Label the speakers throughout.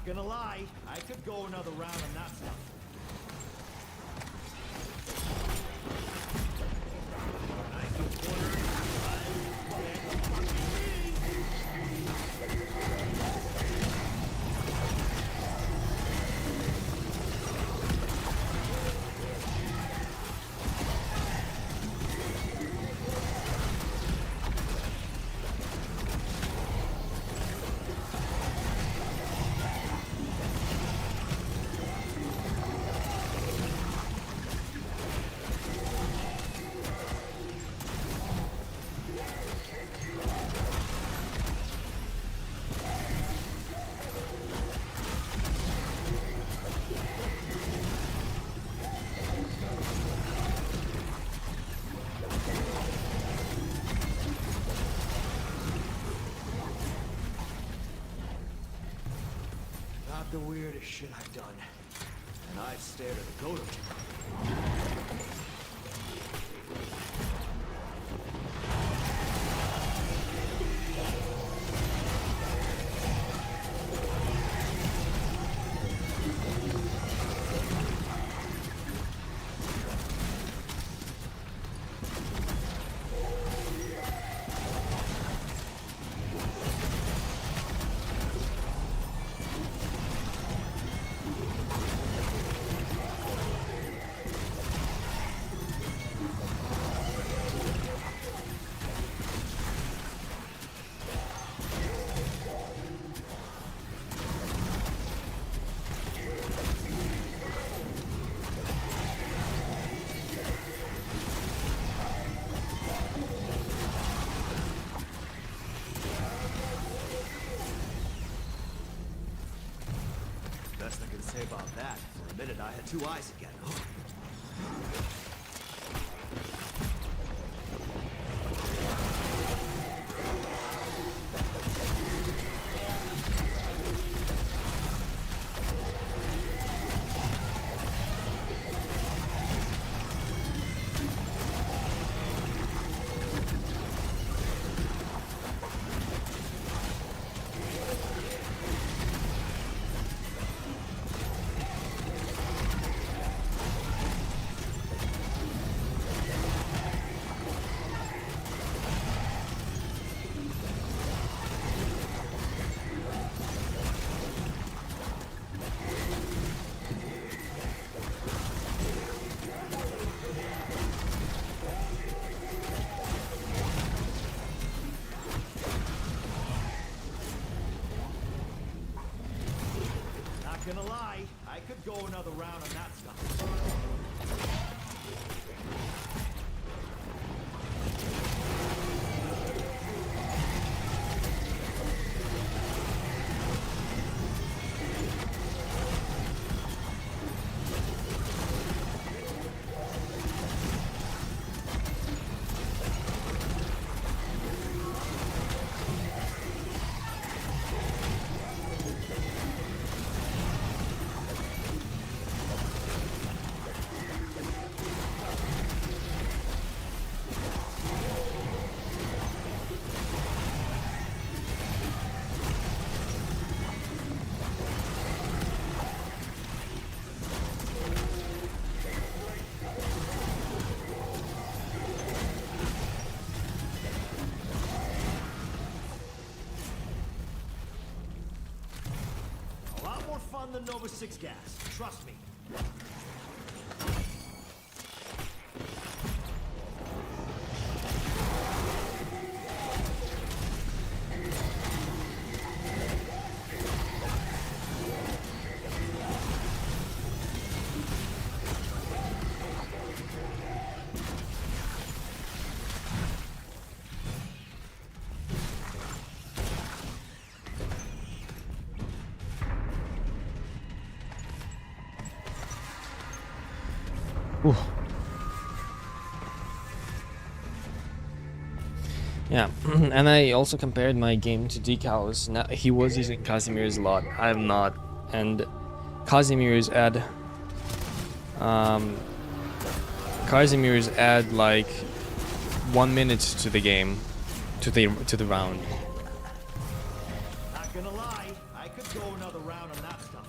Speaker 1: Not gonna lie, I could go another round on that stuff. The weirdest shit I've done. And I've stared at a goat. Best I can say about that. For a minute, I had two eyes again. Gonna lie, I could go another round on that stuff. The Nova 6 gas. Trust me.
Speaker 2: Ooh. Yeah, and I also compared my game to Decal's. Now, he was using Casimir's a lot. I am not, and Casimir's add like 1 minute to the game, to the round.
Speaker 1: Not gonna lie, I could go another round on that stuff.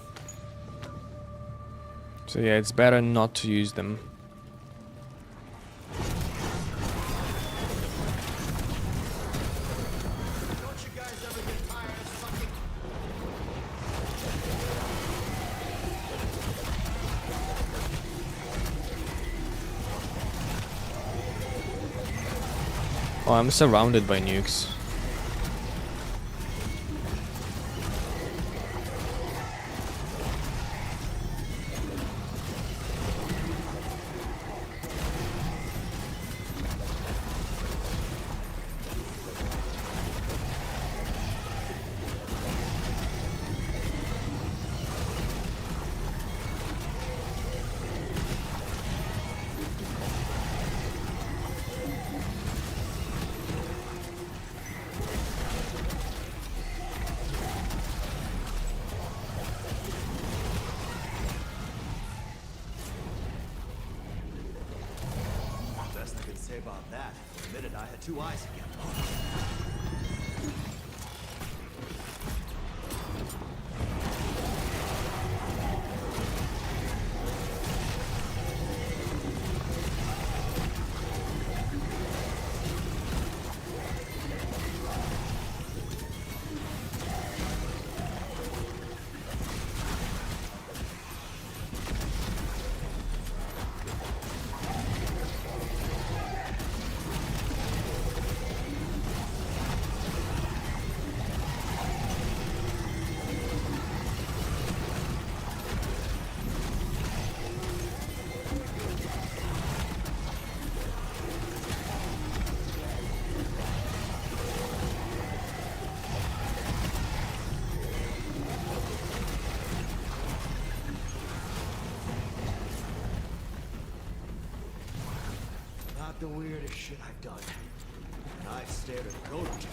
Speaker 2: So yeah, it's better not to use them.
Speaker 1: Don't you guys ever get tired of sucking?
Speaker 2: Oh, I'm surrounded by nukes.
Speaker 1: Best I can say about that. For a minute, I had two eyes again. Not the weirdest shit I've done. And I've stared at a goat or two.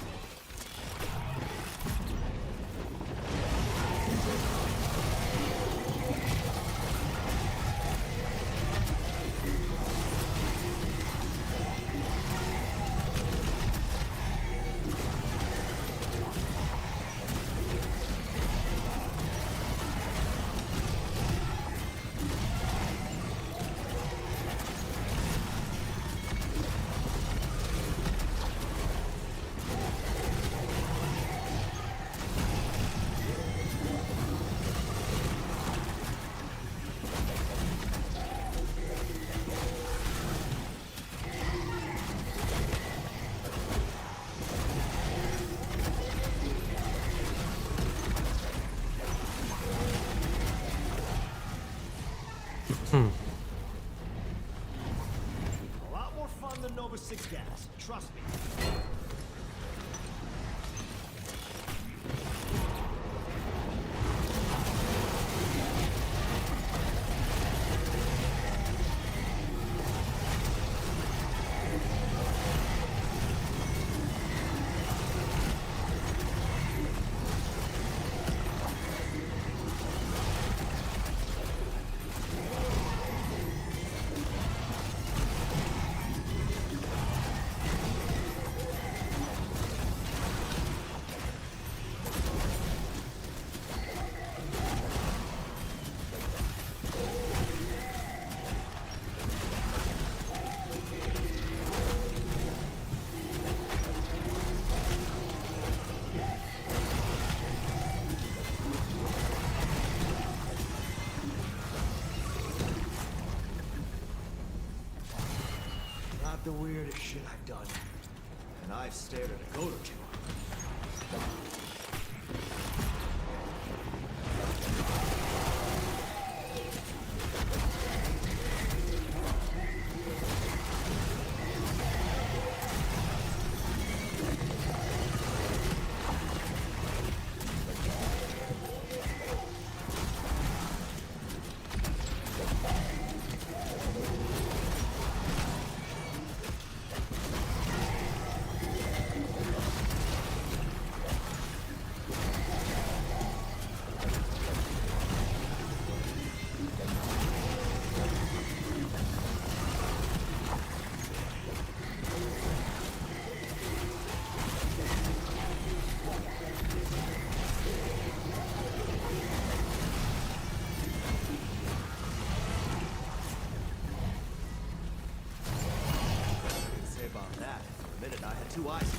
Speaker 1: A lot more fun than Nova 6 gas, trust me. Not the weirdest shit I've done. And I've stared at a goat or two. got two eyes.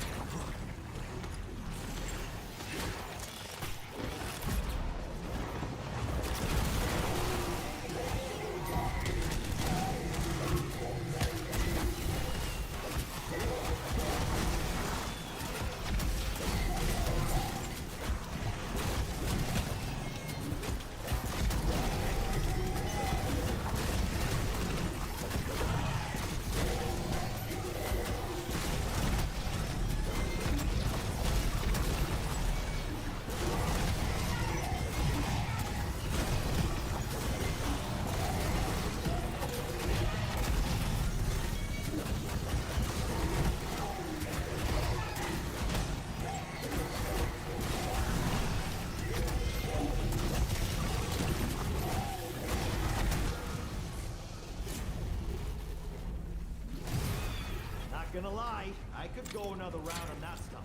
Speaker 1: Not gonna lie, I could go another round on that stuff.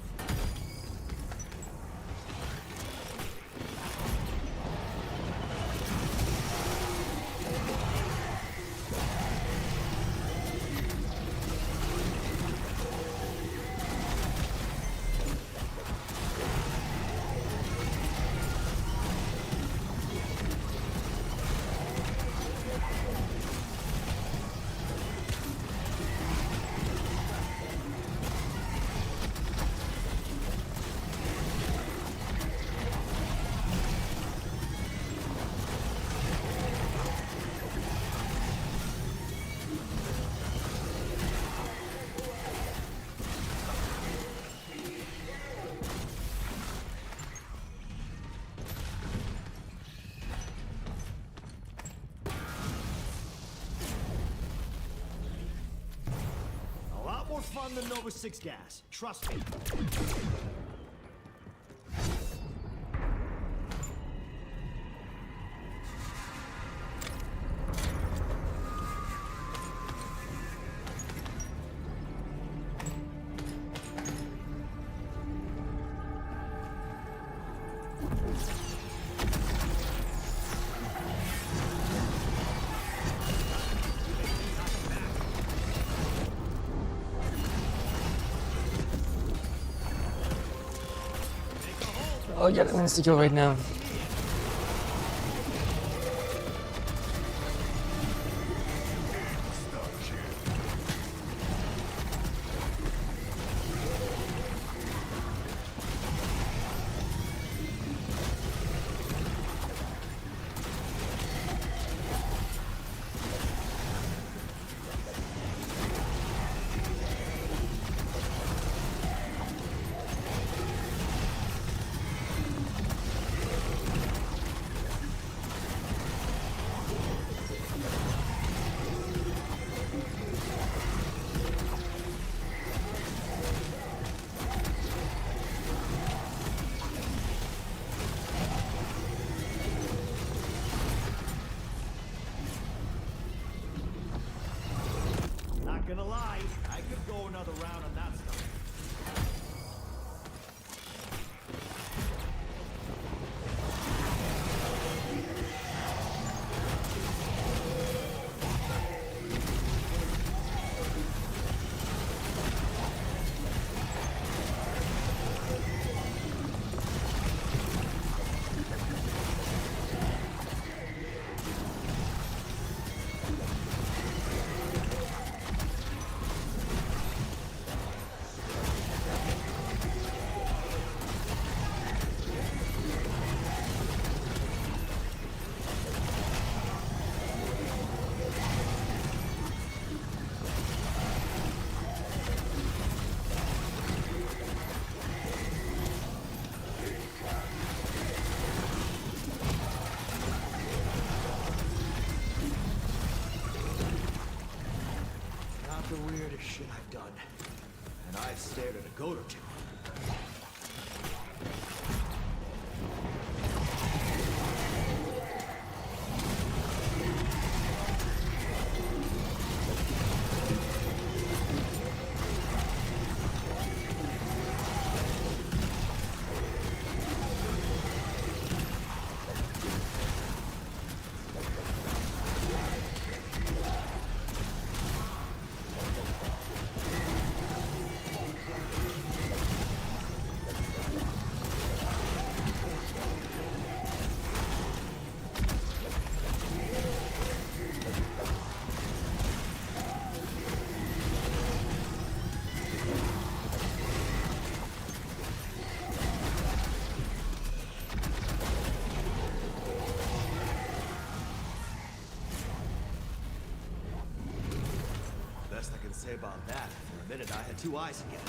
Speaker 1: More fun than Nova 6 gas. Trust me.
Speaker 2: Oh yeah, that needs to go right now. Not gonna lie, I could go another round on that stuff. The weirdest shit I've done. And I've stared at a goat or two.
Speaker 1: say about that? For a minute, I had two eyes again.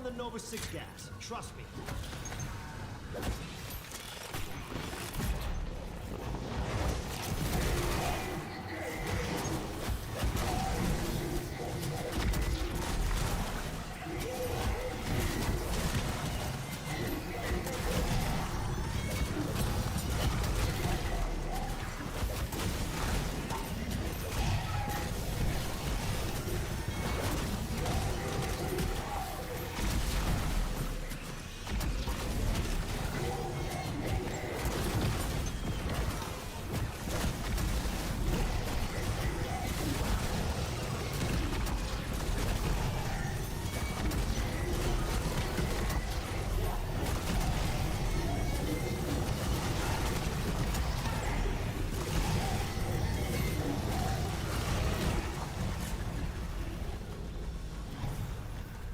Speaker 1: The Nova 6 gas. Trust me.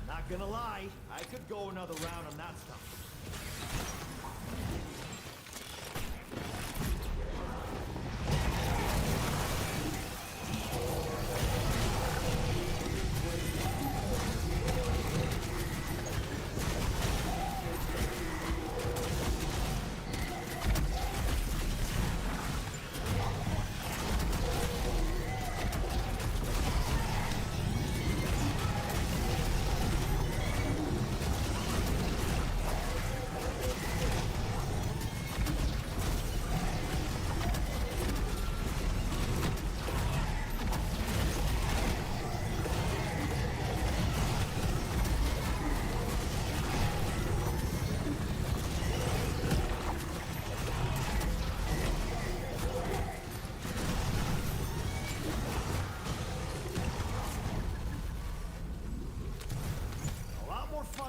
Speaker 1: Not gonna lie, I could go another round on that stuff.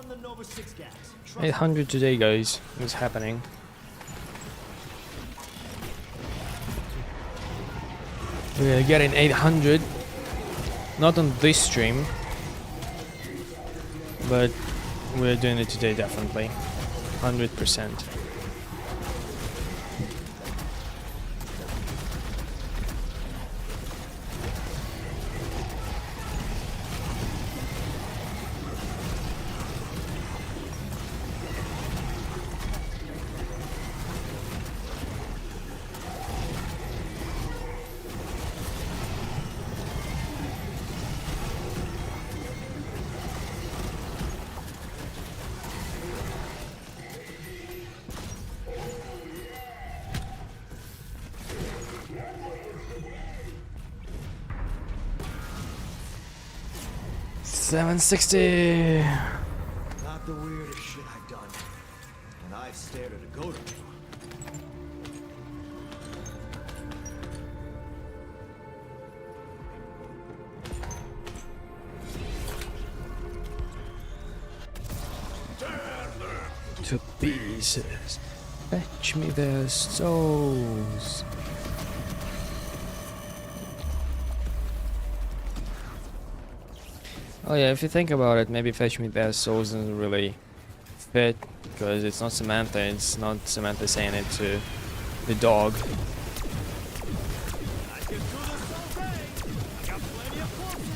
Speaker 1: The Nova 6 gas.
Speaker 2: 800 today, guys. What's happening? We're getting 800. Not on this stream, but we're doing it today definitely. 100%. $760.
Speaker 1: Not the weirdest shit I've done. And I've stared at a goat.
Speaker 2: To pieces. Fetch me their souls. Oh yeah, if you think about it, maybe fetch me their souls doesn't really fit, because it's not Samantha, it's not Samantha saying it to the dog.
Speaker 1: I can do this all day. I got plenty of corpses.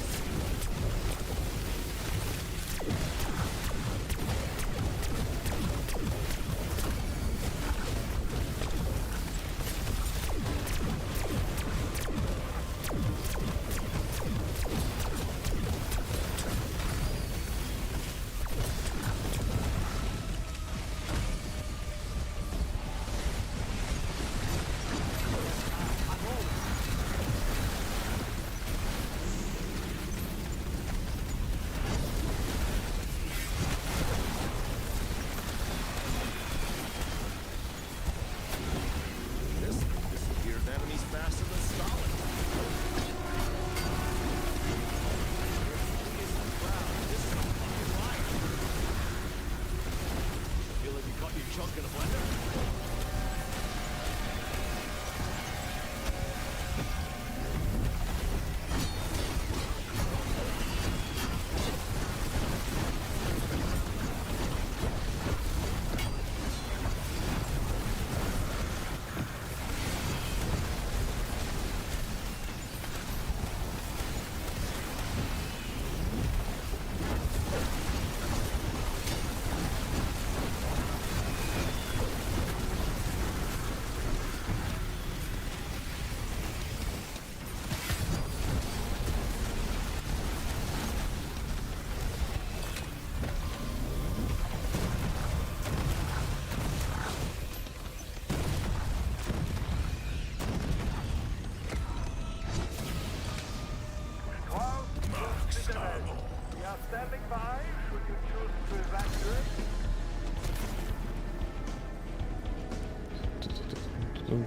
Speaker 1: Damn.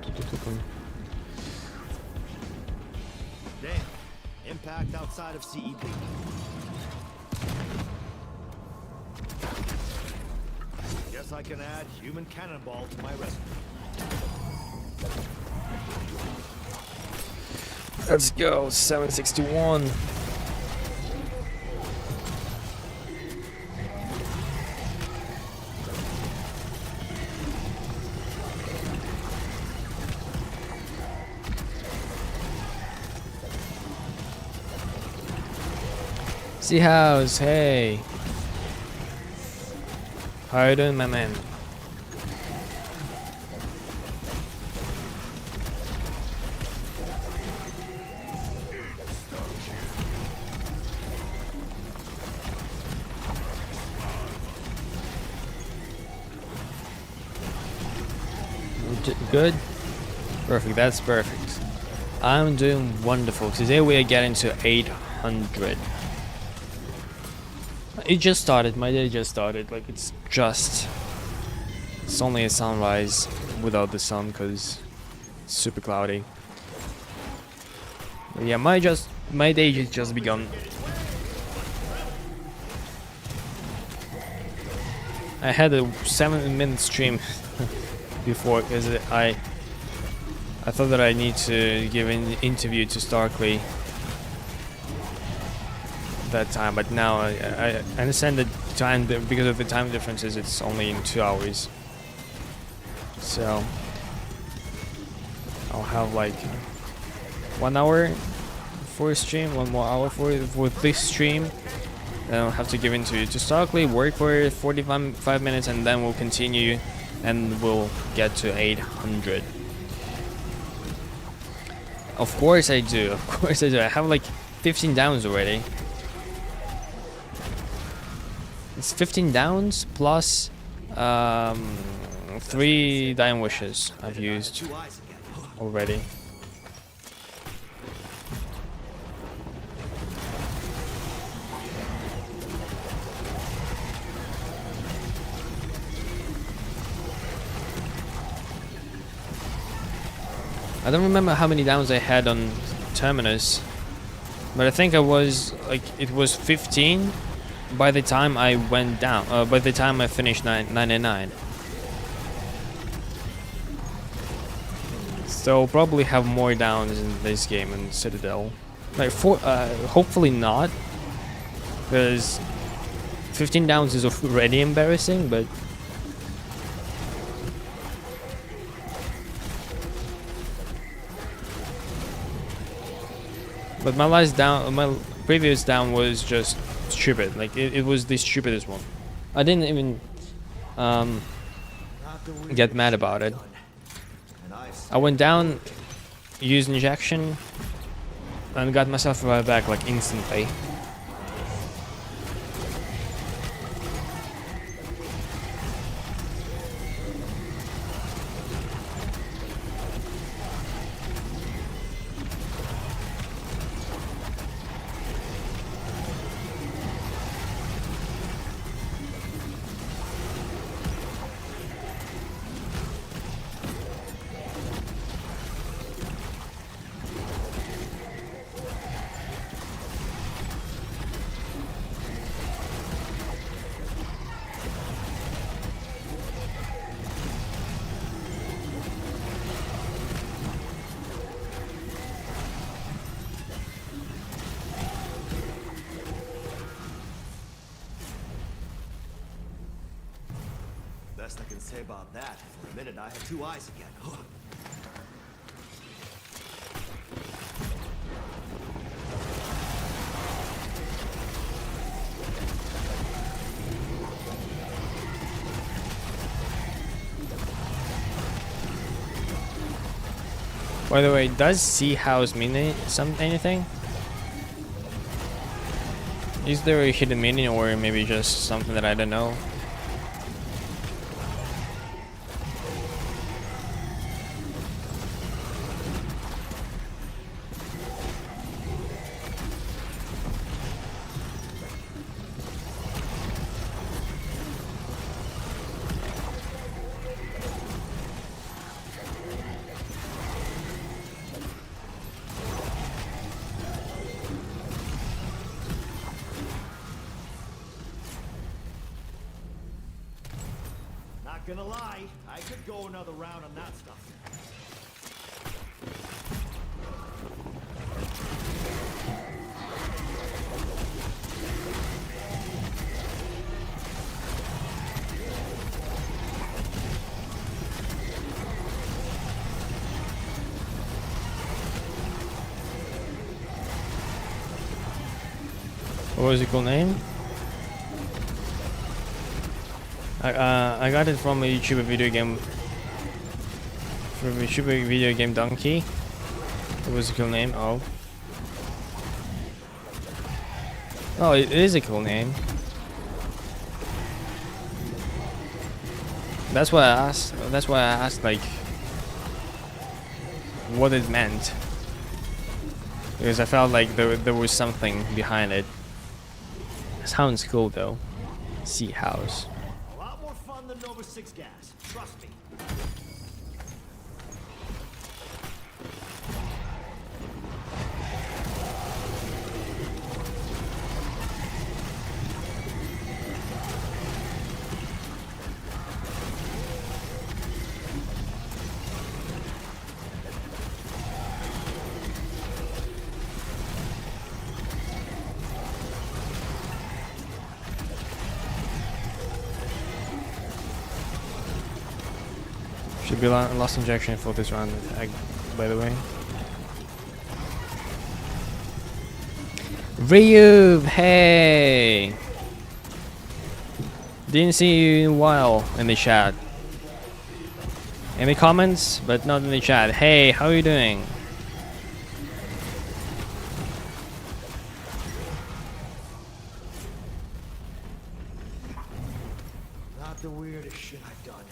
Speaker 1: Impact outside of CED. Guess I can add human cannonball to my resume.
Speaker 2: Let's go, 761. See house, hey. How you doing, my man? Good? Perfect, that's perfect. I'm doing wonderful. Today we are getting to 800. It just started, my day just started. Like it's only a sunrise without the sun because it's super cloudy. But yeah, my day has just begun. I had a 7-minute stream before because I thought that I need to give an interview to Starkly that time, but now I understand the time because of the time differences. It's only in 2 hours, so I'll have like 1 hour for a stream, 1 more hour for this stream. Then I'll have to give interview to Starkly, work for 45 minutes, and then we'll continue and we'll get to 800. Of course I do. Of course I do. I have like 15 downs already. It's 15 downs plus 3 dying wishes I've used already. I don't remember how many downs I had on Terminus, but I think I was like it was 15 by the time I went down. By the time I finished 99. So I'll probably have more downs in this game in Citadelle. Like hopefully not, because 15 downs is already embarrassing, but. But my last down, my previous down was just stupid. Like it was the stupidest one. I didn't even get mad about it. I went down, used injection, and got myself right back like instantly.
Speaker 1: Best I can say about that. For a minute, I had 2 eyes again.
Speaker 2: By the way, does Sea House mean anything? Is there a hidden meaning, or maybe just something that I don't know?
Speaker 1: Not gonna lie, I could go another round on that stuff.
Speaker 2: What was it called name? I got it from a YouTuber video game. From a YouTuber video game donkey. What was the cool name? Oh. Oh, it is a cool name. That's why I asked. That's why I asked like what it meant. Because I felt like there was something behind it. Sounds cool though. Sea house.
Speaker 1: A lot more fun than Nova 6 gas. Trust me.
Speaker 2: Should be lost injection for this round, by the way. Ryu, hey! Didn't see you in a while in the chat. In the comments, but not in the chat. Hey, how are you doing?
Speaker 1: Not the weirdest shit I've done.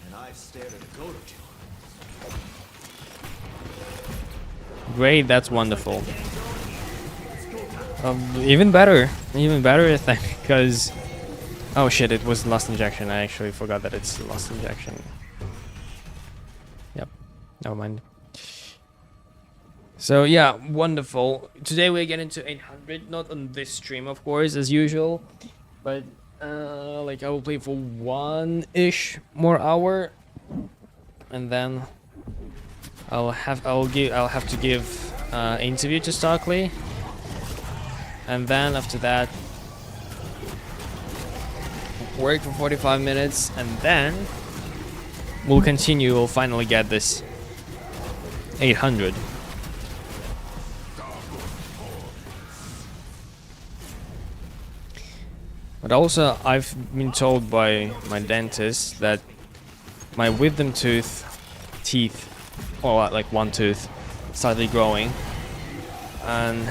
Speaker 1: And I've stared at a goat or two.
Speaker 2: Great, that's wonderful. Even better, I think, because oh shit, it was lost injection. I actually forgot that it's lost injection. Yep, never mind. So yeah, wonderful. Today we're getting to 800, not on this stream, of course, as usual, but like I will play for 1-ish more hour, and then I'll have to give interview to Spudley, and then after that work for 45 minutes, and then we'll continue. We'll finally get this 800. But also, I've been told by my dentist that my wisdom teeth, or like one tooth, started growing, and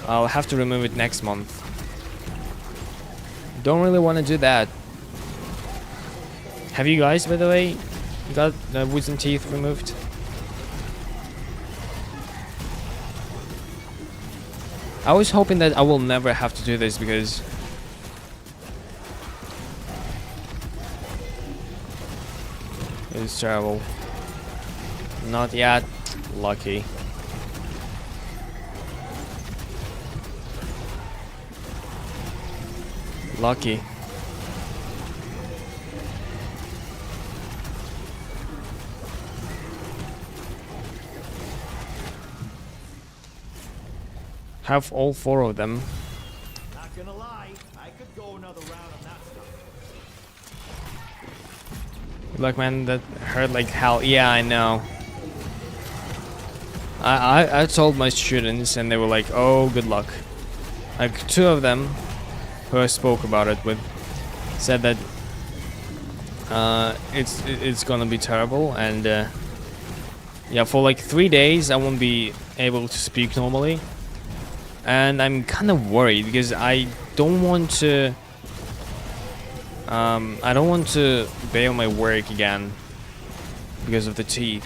Speaker 2: I'll have to remove it next month. Don't really want to do that. Have you guys, by the way, got the wisdom teeth removed? I was hoping that I will never have to do this because it's terrible. Not yet. Lucky. Lucky. Have all 4 of them.
Speaker 1: Not gonna lie, I could go another round on that stuff.
Speaker 2: Look, man, that hurt like hell. Yeah, I know. I told my students, and they were like, "Oh, good luck." Like 2 of them, who I spoke about it with, said that it's gonna be terrible, and yeah, for like 3 days I won't be able to speak normally. And I'm kind of worried because I don't want to bail my work again because of the teeth.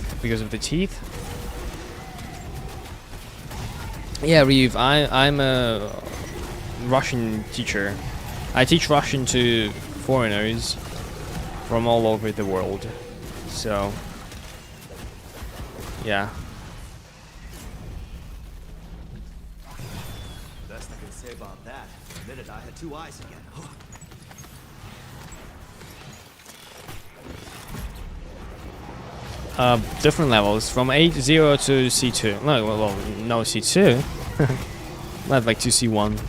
Speaker 2: Yeah, Reeve, I'm a Russian teacher. I teach Russian to foreigners from all over the world. So yeah.
Speaker 1: Best I can say about that. Admitted I had 2 eyes again.
Speaker 2: different levels from A0 to C2. No, well, no C2. Not like to C1.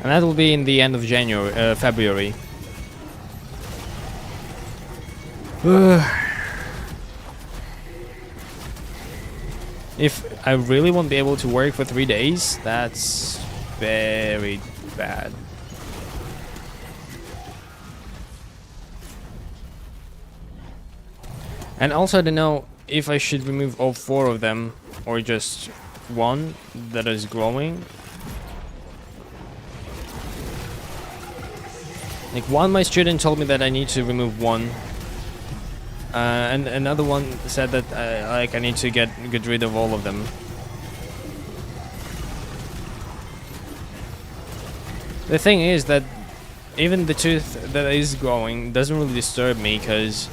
Speaker 2: And that will be in the end of January, February. If I really won't be able to work for 3 days, that's very bad. And also I don't know if I should remove all 4 of them or just one that is growing. Like my student told me that I need to remove 1, and another one said that like I need to get rid of all of them. The thing is that even the tooth that is growing doesn't really disturb me, because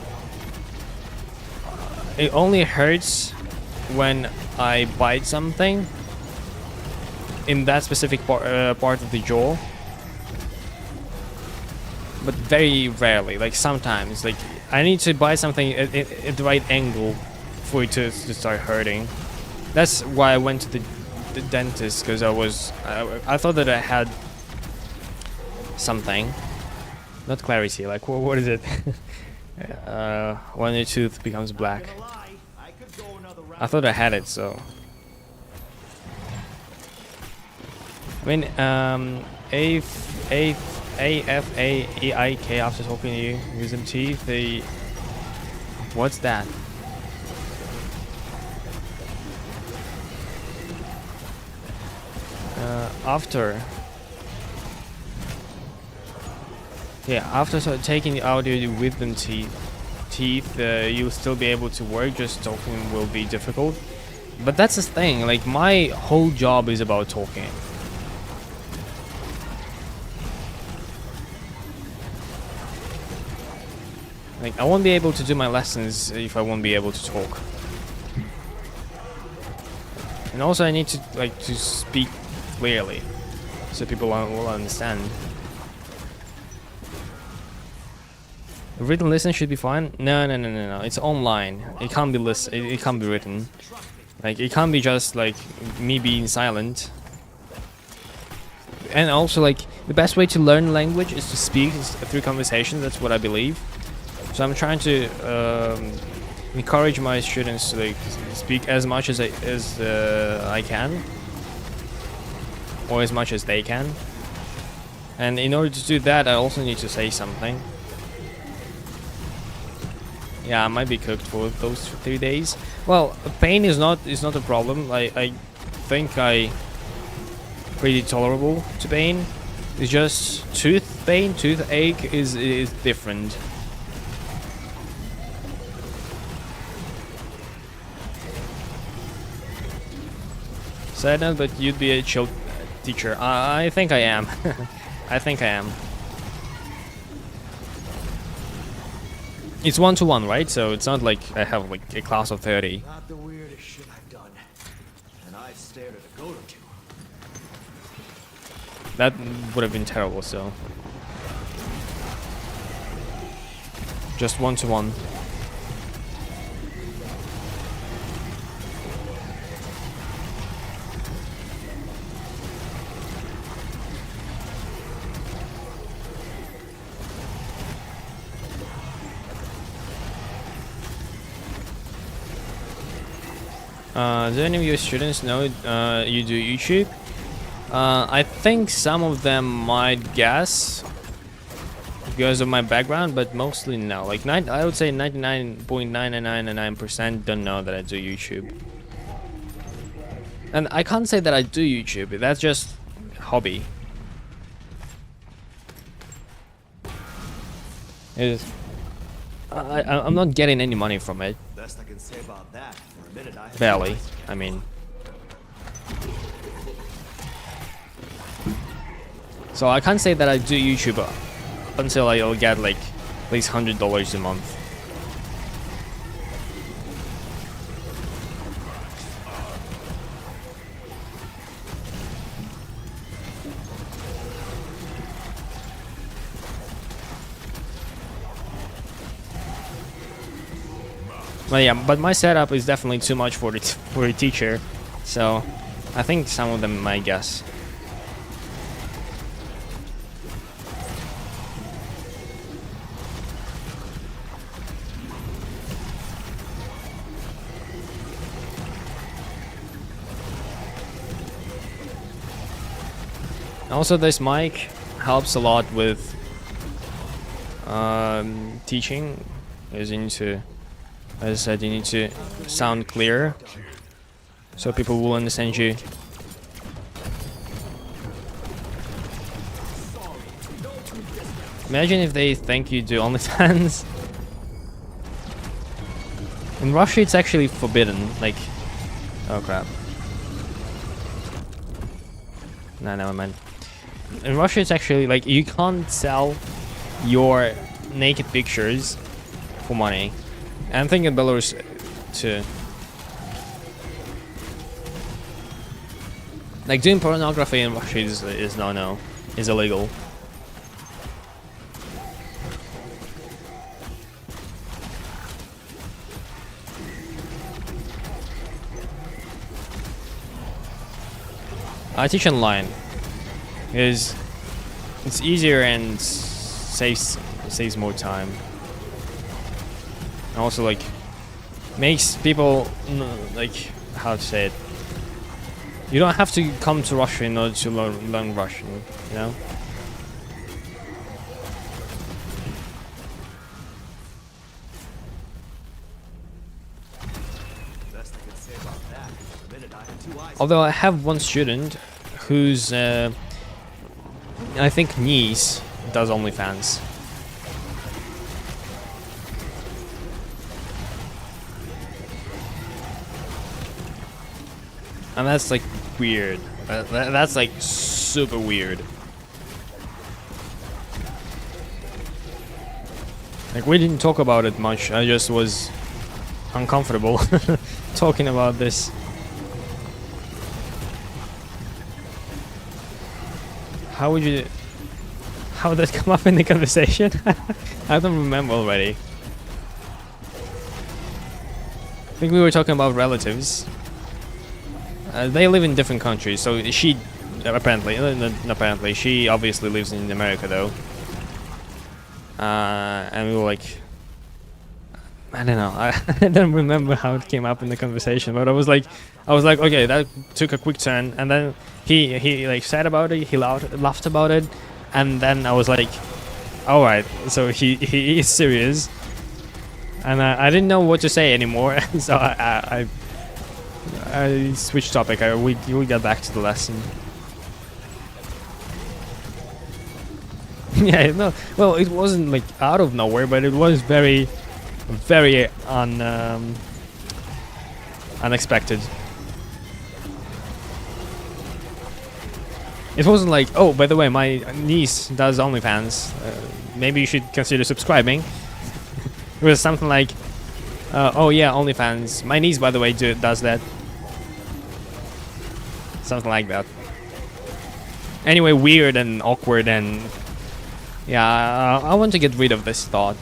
Speaker 2: it only hurts when I bite something in that specific part of the jaw. But very rarely, like sometimes, like I need to buy something at the right angle for it to start hurting. That's why I went to the dentist, because I thought that I had something, not clarity, like what is it? When your tooth becomes black. I thought I had it, so. I mean, AFAEIK after talking to you, wisdom teeth, what's that? After taking out the wisdom teeth, you'll still be able to work, just talking will be difficult. But that's the thing, like my whole job is about talking. Like I won't be able to do my lessons if I won't be able to talk. And also I need to speak clearly so people will understand. A written lesson should be fine. No. It's online. It can't be it can't be written. Like it can't be just like me being silent. And also like the best way to learn language is to speak through conversation. That's what I believe. So I'm trying to encourage my students to like speak as much as I can, or as much as they can. And in order to do that, I also need to say something. Yeah, I might be cooked for those 3 days. Well, pain is not a problem. I think I pretty tolerable to pain. It's just toothache is different. Sad, but you'd be a chill teacher. I think I am. I think I am. It's 1-to-1, right? So it's not like I have like a class of 30.
Speaker 1: Not the weirdest shit I've done, and I've stared at a goat or two.
Speaker 2: That would have been terrible. So just 1-to-1. Do any of your students know you do YouTube? I think some of them might guess because of my background, but mostly no. Like I would say 99.999% don't know that I do YouTube. And I can't say that I do YouTube. That's just hobby. I'm not getting any money from it.
Speaker 1: Best I can say about that. For a minute, I
Speaker 2: Barely. I mean. So I can't say that I do YouTube until I'll get like at least $100 a month. But yeah, but my setup is definitely too much for a teacher, so I think some of them might guess. Also, this mic helps a lot with teaching, as you need to, as I said, you need to sound clear so people will understand you. Imagine if they think you do OnlyFans. In Russia it's actually forbidden, like, oh crap. Nah, never mind. In Russia it's actually like you can't sell your naked pictures for money. And I think in Belarus too. Like doing pornography in Russia is no, is illegal. I teach online because it's easier and saves more time. And also like makes people like, how to say it, you don't have to come to Russia in order to learn Russian, you know? Although I have one student whose I think niece does OnlyFans. And that's like weird. That's like super weird. Like we didn't talk about it much. I just was uncomfortable talking about this. How would that come up in the conversation? I don't remember already. I think we were talking about relatives. They live in different countries, so she apparently she obviously lives in America though. And we were like, I don't know, I don't remember how it came up in the conversation, but I was like, okay, that took a quick turn, and then he like said about it, he laughed about it, and then I was like, all right, so he is serious, and I didn't know what to say anymore, so I switched topic. We got back to the lesson. Yeah, no, well, it wasn't like out of nowhere, but it was very unexpected. It wasn't like, oh, by the way, my niece does OnlyFans. Maybe you should consider subscribing. It was something like, oh yeah, OnlyFans. My niece, by the way, does that. Something like that. Anyway, weird and awkward, and yeah, I want to get rid of this thought.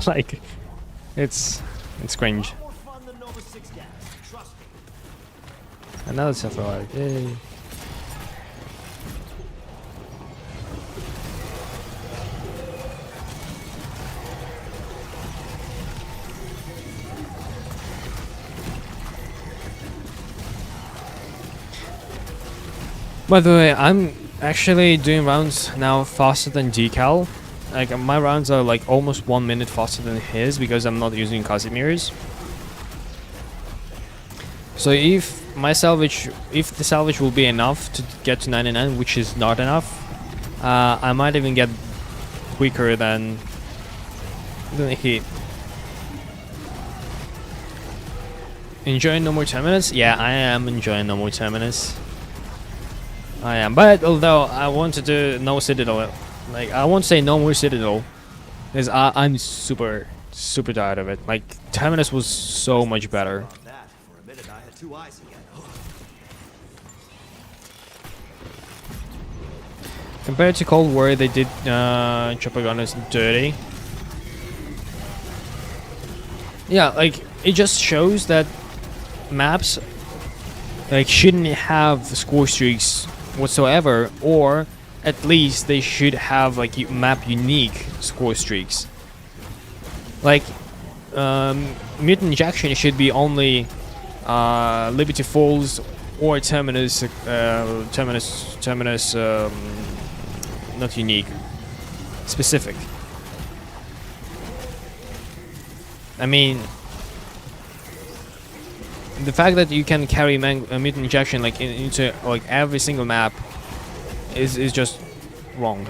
Speaker 2: Like, it's cringe. Another Sephiroth, yay. By the way, I'm actually doing rounds now faster than Decal. Like my rounds are like almost 1 minute faster than his because I'm not using Casimir's. So if the salvage will be enough to get to 99, which is not enough, I might even get quicker than he. Enjoying No More Terminus? Yeah, I am enjoying No More Terminus. I am. But although I want to do no Citadel, like I won't say no more Citadel, because I'm super tired of it. Like Terminus was so much better.
Speaker 1: About that, for a minute I had two eyes again.
Speaker 2: Compared to Cold War, they did Chopagonus dirty. Yeah, like it just shows that maps like shouldn't have score streaks whatsoever, or at least they should have like map unique score streaks. Like Mutant Injection should be only Liberty Falls or Terminus not unique, specific. I mean, the fact that you can carry Mutant Injection like into like every single map is just wrong.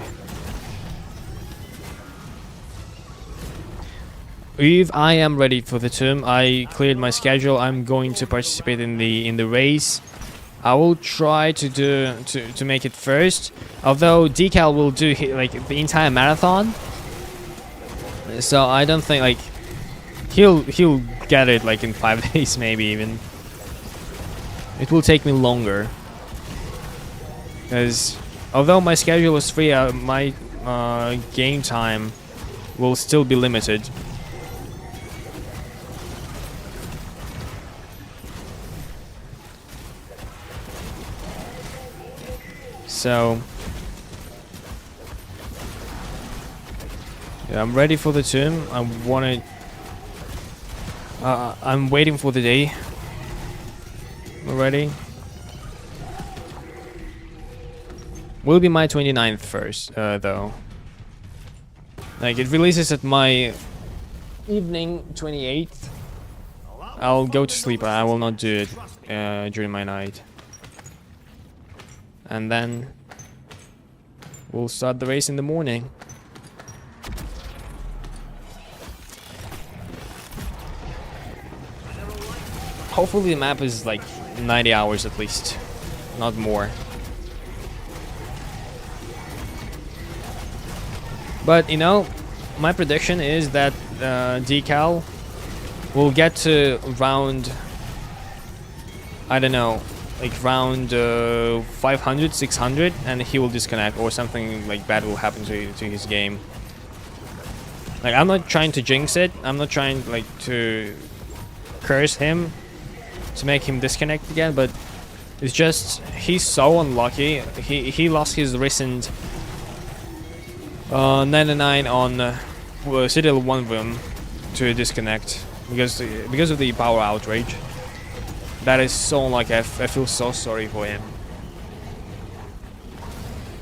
Speaker 2: If I am ready for the tomb, I cleared my schedule. I'm going to participate in the race. I will try to make it first. Although Decal will do like the entire marathon, so I don't think like he'll get it like in 5 days, maybe even. It will take me longer, because although my schedule is free, my game time will still be limited. So yeah, I'm ready for the tomb. I want to. I'm waiting for the day. Already. Will be my 29th first, though. Like it releases at my evening 28th. I'll go to sleep. I will not do it during my night. And then we'll start the race in the morning. Hopefully the map is like 90 hours at least, not more. But you know, my prediction is that Decal will get to round, I don't know, like round 500, 600, and he will disconnect, or something like bad will happen to his game. Like I'm not trying to jinx it. I'm not trying like to curse him to make him disconnect again, but it's just he's so unlucky. He lost his recent 99 on Citadelle 1 room to disconnect because of the power outrage. That is so unlucky. I feel so sorry for him.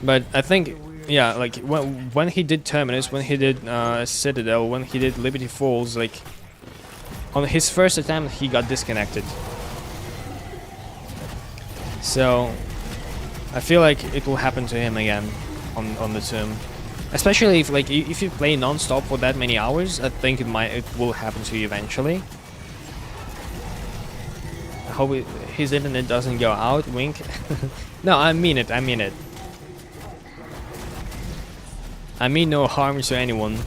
Speaker 2: But I think, yeah, like when he did Terminus, when he did Citadelle, when he did Liberty Falls, like on his first attempt he got disconnected. So I feel like it will happen to him again on the tomb. Especially if you play non-stop for that many hours, I think it will happen to you eventually. I hope his internet doesn't go out. Wink. No, I mean it. I mean it. I mean no harm to anyone.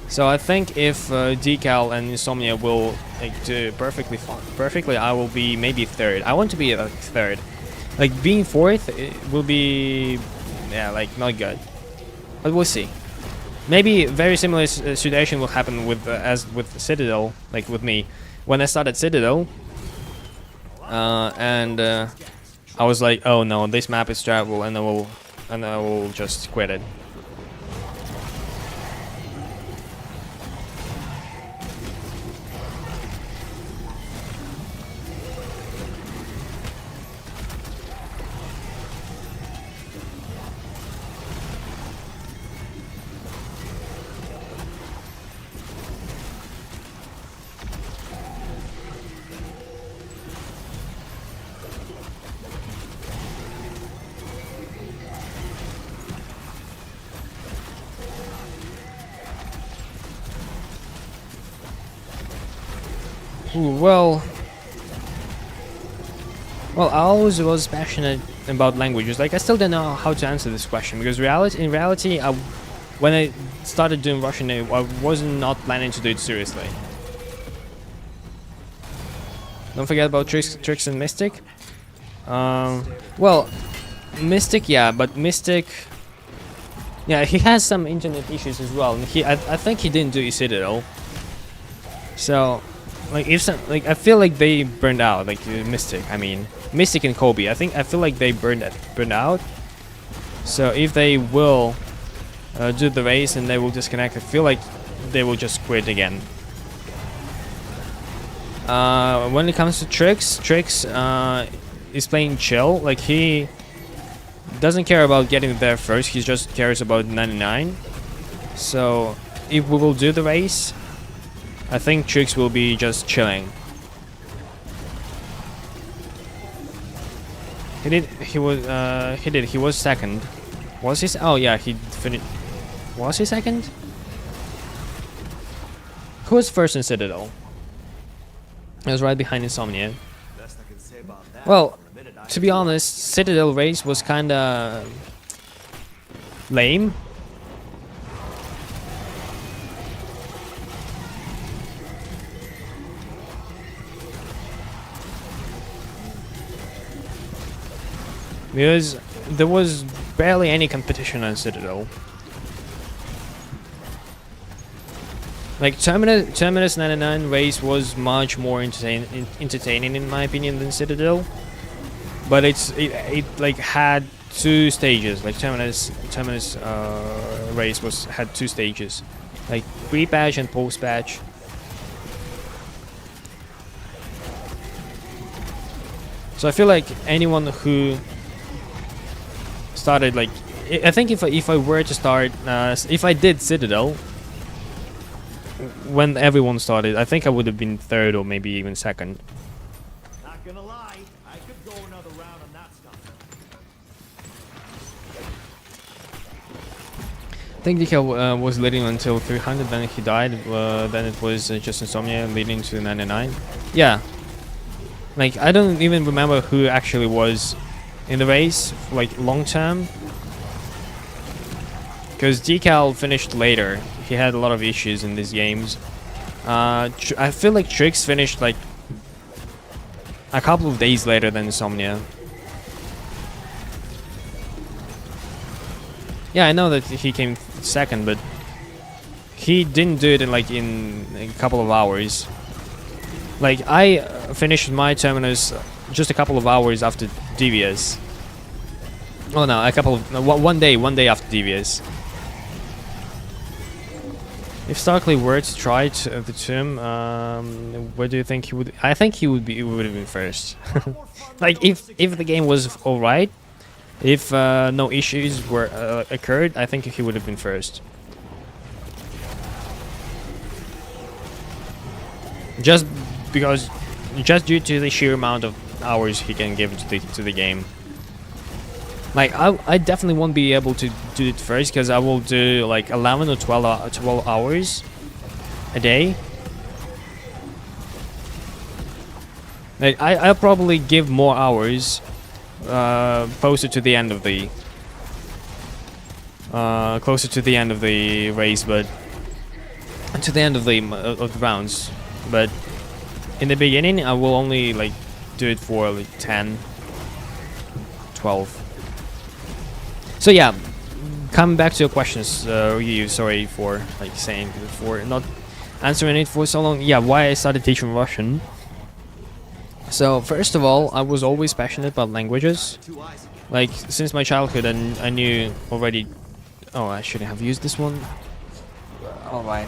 Speaker 2: So I think if Decal and Insomnia will like do perfectly, I will be maybe third. I want to be third. Like being fourth, it will be, yeah, like not good. But we'll see. Maybe very similar situation will happen with as with Citadelle, like with me. When I started Citadelle, I was like, oh no, this map is terrible, and I will just quit it. Ooh, well, I always was passionate about languages. Like, I still don't know how to answer this question because in reality, when I started doing Russian, I was not planning to do it seriously. Don't forget about tricks and Mystic. Well, Mystic, yeah, but Mystic, yeah, he has some internet issues as well. And I think he didn't do Citadelle. So, like, I feel like they burned out, like Mystic. I mean, Mystic and Kobe. I feel like they burned out. So if they will do the race and they will disconnect, I feel like they will just quit again. When it comes to Trix is playing chill. Like, he doesn't care about getting there first. He just cares about 99. So if we will do the race, I think Trix will be just chilling. He was second. Was he? Oh yeah, he finished. Was he second? Who was first in Citadel? I was right behind Insomnia. Well, to be honest, Citadel race was kinda lame. Because there was barely any competition on Citadel. Like, Terminus 99 race was much more entertaining in my opinion than Citadel. But it like had two stages. Like, Terminus race had two stages. Like, pre-patch and post-patch. So I feel like anyone who started, like, I think if I were to start, if I did Citadel when everyone started, I think I would have been third or maybe even second.
Speaker 1: Not gonna lie, I could go another round on that stuff.
Speaker 2: I think DK was leading until 300, then he died. Then it was just Insomnia leading to 99. Yeah. Like, I don't even remember who actually was in the race, like, long term. Because Decal finished later. He had a lot of issues in these games. I feel like Trix finished like a couple of days later than Insomnia. Yeah, I know that he came second, but he didn't do it in a couple of hours. Like, I finished my Terminus just a couple of hours after DVS. Oh no, one day after DVS. If Starkley were to try the tomb, where do you think he would? I think he would have been first. Like, if the game was all right, if no issues were occurred, I think he would have been first. Just due to the sheer amount of hours he can give to the game. Like, I definitely won't be able to do it first because I will do like 11 or 12 hours a day. Like, I'll probably give more hours closer to the end of the race, but to the end of the rounds. But in the beginning, I will only like do it for like 10, 12. So yeah, coming back to your questions, Ryu, sorry for not answering it for so long. Yeah, why I started teaching Russian. So first of all, I was always passionate about languages. Like, since my childhood, and I knew already. Oh, I shouldn't have used this one. All right.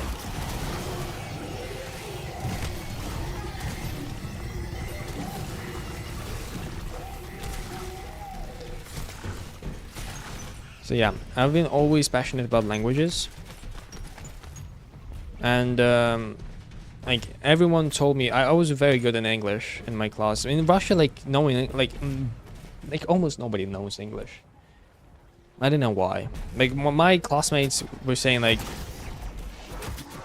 Speaker 2: So yeah, I've been always passionate about languages, and like, everyone told me I was very good in English in my class. In Russia, like, almost nobody knows English. I don't know why. Like, my classmates were saying like,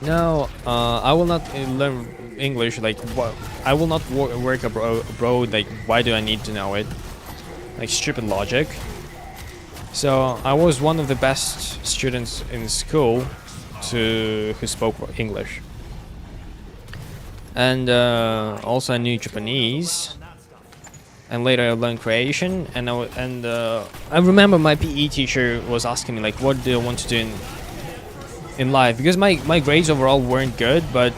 Speaker 2: no, I will not learn English, like what? I will not work abroad. Like, why do I need to know it? Like, stupid logic. So I was one of the best students in school who spoke English, and also I knew Japanese. And later I learned Croatian, and I remember my PE teacher was asking me like, what do I want to do in life? Because my grades overall weren't good, but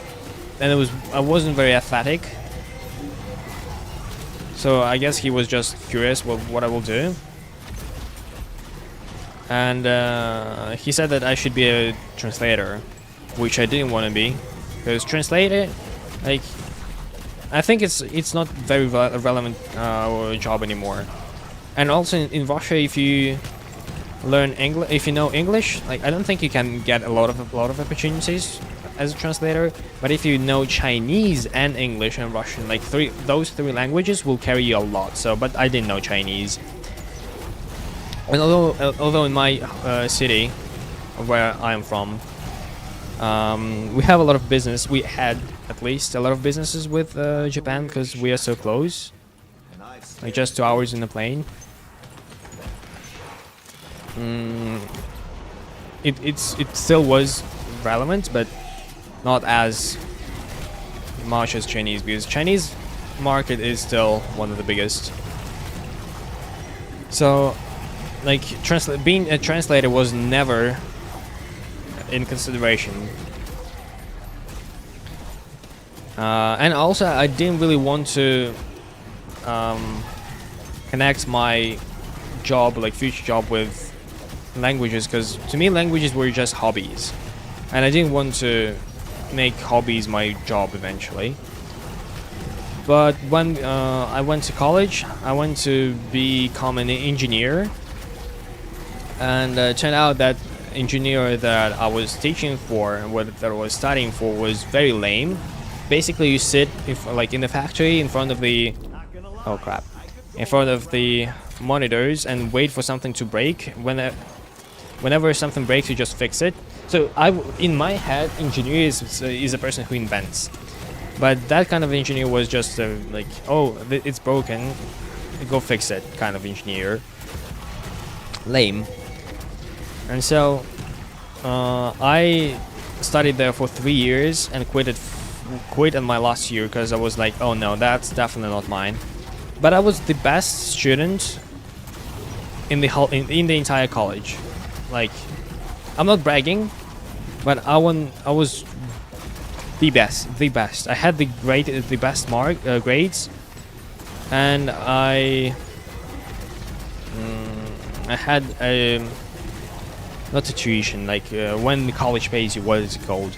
Speaker 2: then I wasn't very athletic. So I guess he was just curious what I will do. And he said that I should be a translator, which I didn't want to be, because translator, like, I think it's not very relevant job anymore. And also in Russia, if you learn English, if you know English, like, I don't think you can get a lot of opportunities as a translator. But if you know Chinese and English and Russian, like those three languages will carry you a lot. So, but I didn't know Chinese. And although in my city, where I am from, we have a lot of business. We had at least a lot of businesses with Japan because we are so close, like just 2 hours in the plane. It still was relevant, but not as much as Chinese, because Chinese market is still one of the biggest. So, like, being a translator was never in consideration. And also, I didn't really want to connect my job, like future job, with languages, because to me languages were just hobbies, and I didn't want to make hobbies my job eventually. But when I went to college, I went to become an engineer, and it turned out that engineer that I was teaching for and that I was studying for was very lame. Basically, you sit like in the factory in front of the in front of the monitors and wait for something to break. Whenever something breaks, you just fix it. So in my head, engineer is a person who invents, but that kind of engineer was just like, oh, it's broken, go fix it kind of engineer. Lame. And so I studied there for 3 years and quit in my last year because I was like, oh no, that's definitely not mine. But I was the best student in the entire college. Like, I'm not bragging, but I was the best. I had the best grades, and I had a not a tuition, like when the college pays you. What is it called?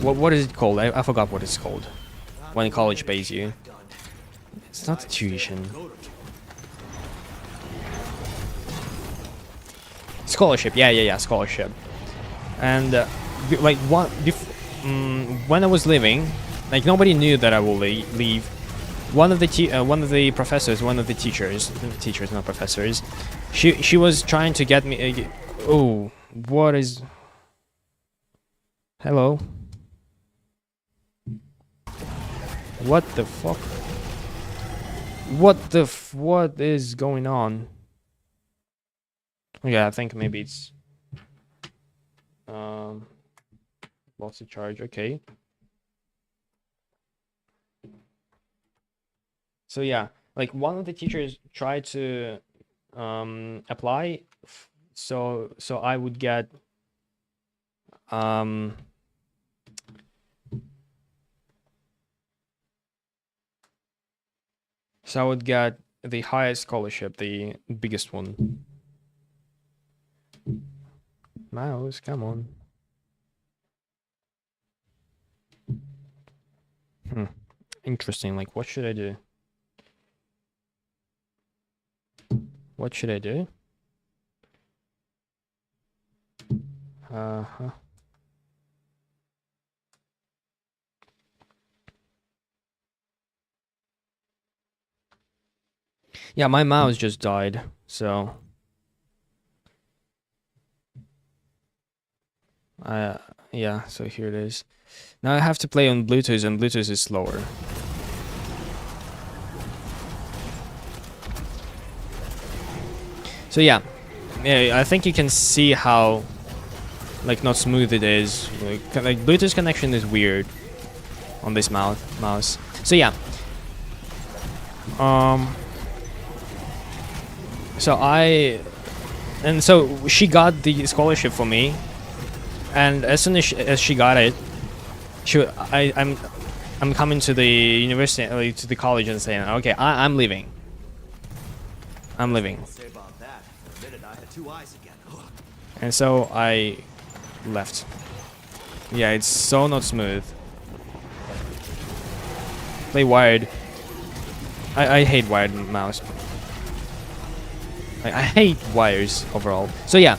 Speaker 2: What is it called? I forgot what it's called. When college pays you, it's not a tuition. Scholarship, yeah, scholarship. And like when I was leaving, like nobody knew that I will leave. One of the teachers, not professors, she was trying to get me. Oh, what is? Hello. What the fuck? What is going on? Yeah, I think maybe it's lost the charge. Okay. So yeah, like one of the teachers tried to apply, so I would get so I would get the highest scholarship, the biggest one. Mouse, come on. Interesting. Like, what should I do? What should I do? Yeah, my mouse just died, so Yeah, so here it is. Now I have to play on Bluetooth, and Bluetooth is slower. So yeah, I think you can see how like not smooth it is. Like Bluetooth connection is weird on this mouse. So yeah. So she got the scholarship for me, and as soon as she got it, I'm coming to the university, to the college, and saying, okay, I'm leaving. I'm leaving.
Speaker 1: Say about that. For a minute, I had 2 eyes again. Ugh.
Speaker 2: And so I left. Yeah, it's so not smooth. Play wired. I hate wired mouse. I hate wires overall. So yeah.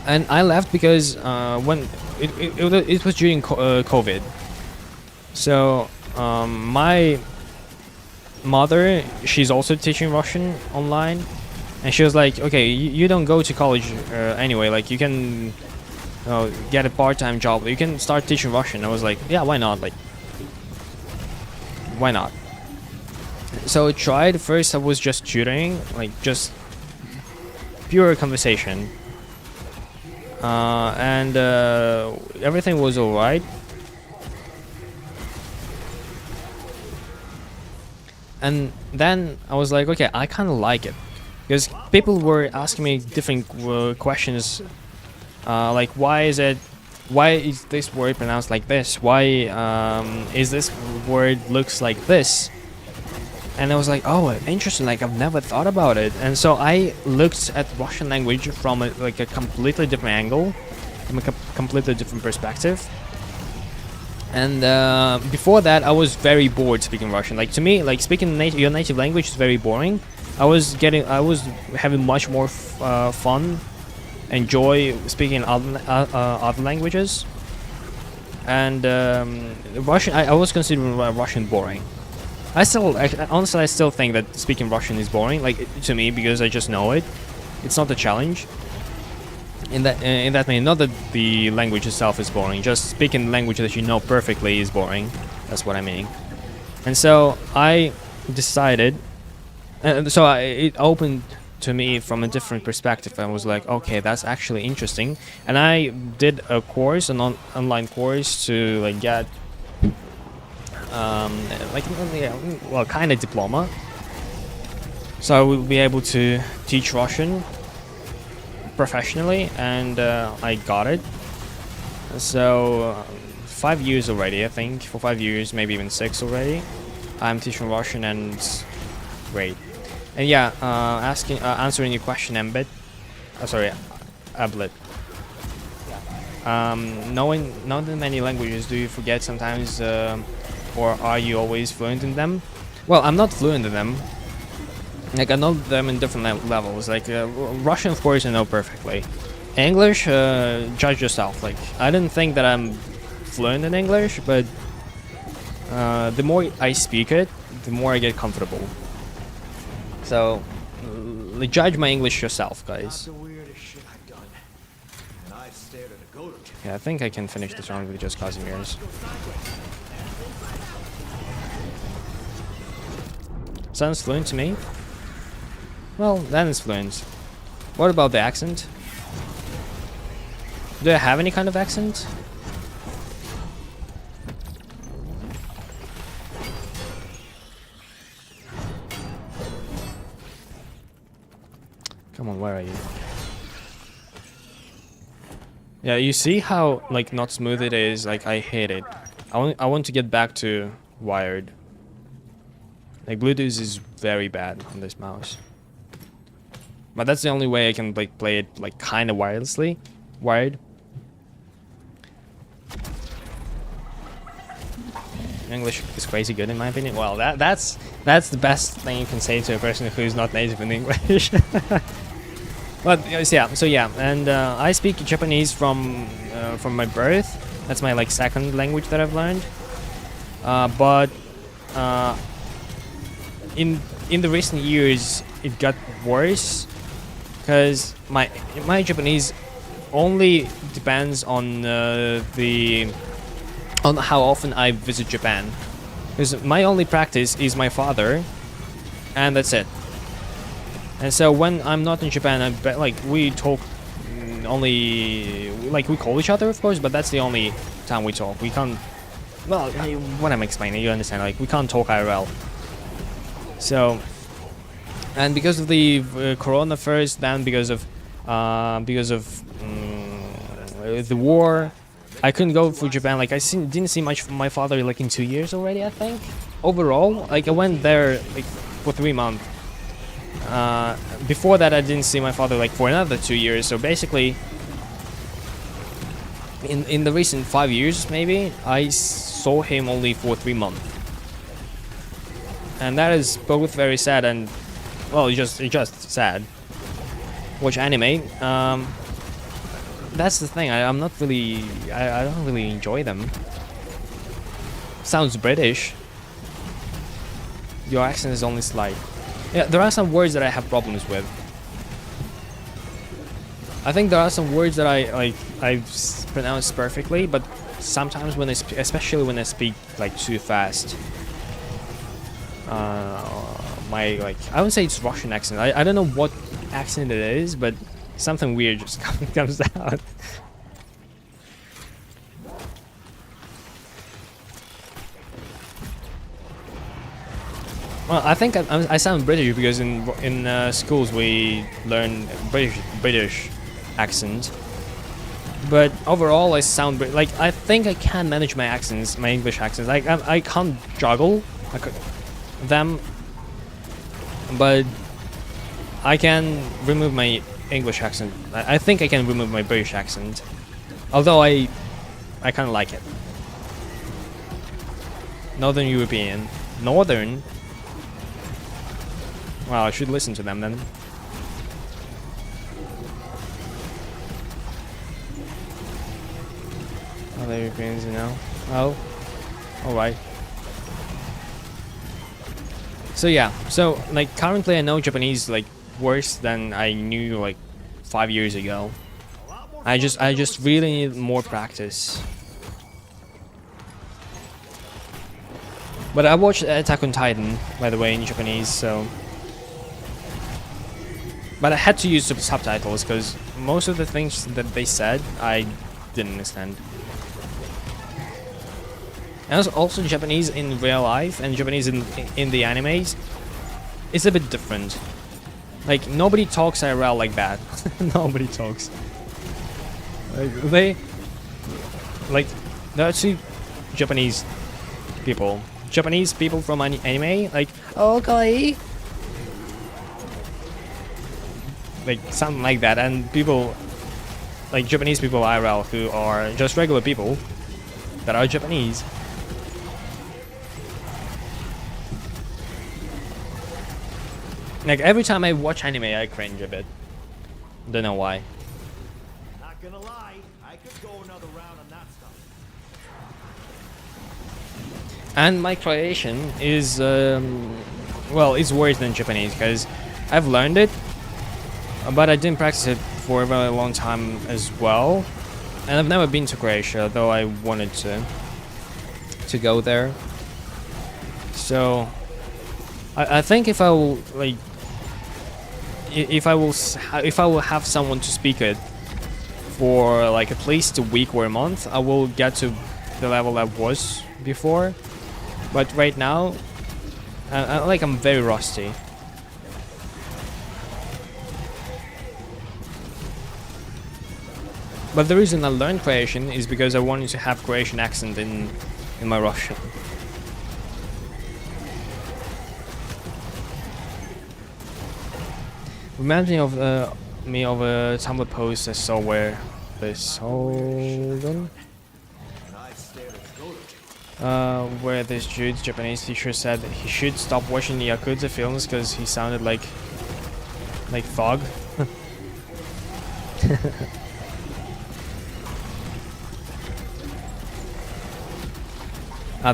Speaker 2: And I left because when it was during COVID. So my mother, she's also teaching Russian online, and she was like, okay, you don't go to college anyway, like you can get a part-time job, you can start teaching Russian. I was like, yeah, why not, like why not? So I tried. First I was just tutoring, like just pure conversation, and everything was alright. And then I was like, okay, I kind of like it, because people were asking me different questions, like why is this word pronounced like this? Why is this word looks like this? And I was like, oh, interesting, like I've never thought about it. And so I looked at Russian language from a completely different angle, from a completely different perspective. And before that, I was very bored speaking Russian. Like to me, like speaking your native language is very boring. I was having much more fun, enjoy speaking other languages. And Russian, I was considering Russian boring. Honestly, I still think that speaking Russian is boring, like to me, because I just know it. It's not a challenge. In that mean, not that the language itself is boring, just speaking language that you know perfectly is boring. That's what I mean. And so I decided, so it opened to me from a different perspective. I was like, okay, that's actually interesting. And I did a course, an online course, to like get kind of diploma, so I will be able to teach Russian professionally, and I got it. So 5 years already, I think. For 5 years, maybe even 6 already, I'm teaching Russian, and it's great. And yeah, answering your question, Ablet. Knowing not that many languages, do you forget sometimes, or are you always fluent in them? Well, I'm not fluent in them. Like I know them in different levels. Like Russian, of course, I know perfectly. English, judge yourself. Like I didn't think that I'm fluent in English, but the more I speak it, the more I get comfortable. So judge my English yourself, guys.
Speaker 1: Not the weirdest shit I've done. And I've stared at a goat.
Speaker 2: Yeah, I think I can finish this round with just Casimir's. Sounds fluent to me. Well, that is fluent. What about the accent? Do I have any kind of accent? Come on, where are you? Yeah, you see how like not smooth it is. Like I hate it. I want to get back to wired. Like Bluetooth is very bad on this mouse. But that's the only way I can like play it like kind of wirelessly, wired. English is crazy good in my opinion. Well, that's the best thing you can say to a person who's not native in English. But yeah, and I speak Japanese from my birth. That's my like second language that I've learned. But in the recent years, it got worse, because my Japanese only depends on on how often I visit Japan. Because my only practice is my father, and that's it. And so when I'm not in Japan, like we talk only, like we call each other, of course, but that's the only time we talk. We can't. Well, what I'm explaining, you understand? Like we can't talk IRL. So, and because of the Corona first, then because of the war, I couldn't go for Japan. Like didn't see much from my father like in 2 years already, I think. Overall, like I went there like for 3 months. Before that, I didn't see my father like for another 2 years. So basically, in the recent 5 years, maybe I saw him only for 3 months, and that is both very sad and, well, it's just sad. Watch anime. That's the thing. I'm not really. I don't really enjoy them. Sounds British. Your accent is only slight. Yeah, there are some words that I have problems with. I think there are some words that I pronounce perfectly, but sometimes when especially when I speak like too fast, my I wouldn't say it's Russian accent. I don't know what accent it is, but something weird just comes out. Well, I think I sound British because in schools we learn British accent, but overall I sound like I think I can manage my accents, my English accents. Like I can't juggle them, but I can remove my English accent. I think I can remove my British accent, although I kind of like it. Northern European, Northern. Well, I should listen to them then. Other Europeans, you know. Oh, all right. So yeah, so like currently I know Japanese like worse than I knew like 5 years ago. I just really need more practice. But I watched Attack on Titan, by the way, in Japanese, so. But I had to use subtitles because most of the things that they said I didn't understand. And also Japanese in real life and Japanese in the animes, it's a bit different. Like nobody talks IRL like that. Nobody talks. There are two Japanese people. Japanese people from anime, like okay. Like something like that, and people like Japanese people IRL who are just regular people that are Japanese. Like every time I watch anime I cringe a bit. Don't know why.
Speaker 1: Not gonna lie, I could go another round on that stuff.
Speaker 2: And my creation is well, it's worse than Japanese because I've learned it, but I didn't practice it for a very long time as well, and I've never been to Croatia, though I wanted to go there. So I think if I will like, if I will have someone to speak it for like at least a week or a month, I will get to the level I was before. But right now, I'm very rusty. But the reason I learned Croatian is because I wanted to have Croatian accent in my Russian. Reminds me of a Tumblr post I saw where this where this dude's Japanese teacher said he should stop watching the Yakuza films because he sounded like Thug.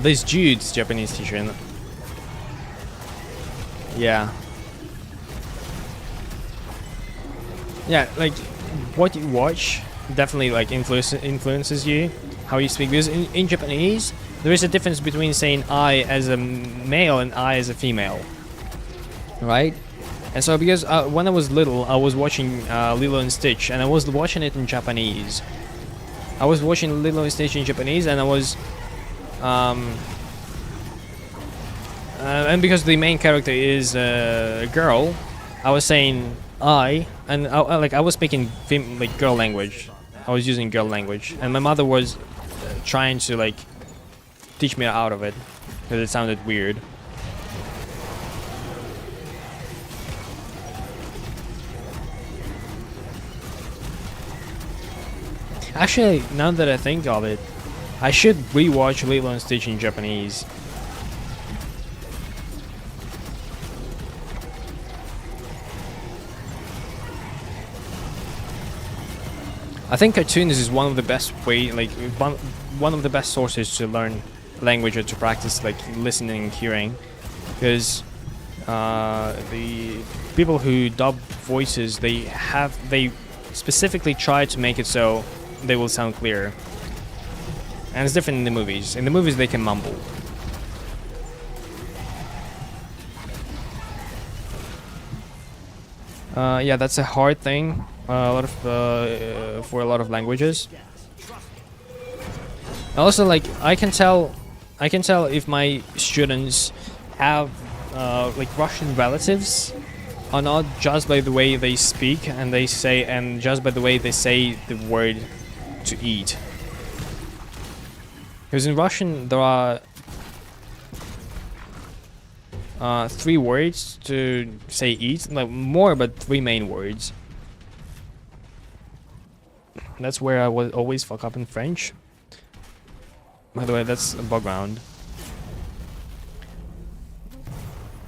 Speaker 2: This dude's Japanese teacher. Yeah. Yeah, like what you watch definitely like influences you how you speak, because in Japanese there is a difference between saying I as a male and I as a female, right? And so because when I was little, I was watching Lilo and Stitch, and I was watching it in Japanese. I was watching Lilo and Stitch in Japanese, and I was and because the main character is a girl, I was saying I, and I was speaking like girl language. I was using girl language, and my mother was trying to like teach me out of it because it sounded weird. Actually, now that I think of it, I should rewatch Lilo and Stitch in Japanese. I think cartoons is one of the best one of the best sources to learn language or to practice like listening and hearing, because the people who dub voices, they specifically try to make it so they will sound clear, and it's different in the movies. In the movies, they can mumble. Yeah, that's a hard thing. For a lot of languages. Also, like I can tell if my students have like Russian relatives or not just by the way they speak and they say, and just by the way they say the word to eat. Because in Russian there are 3 words to say eat, like more, but 3 main words. That's where I would always fuck up in French. By the way, that's a background.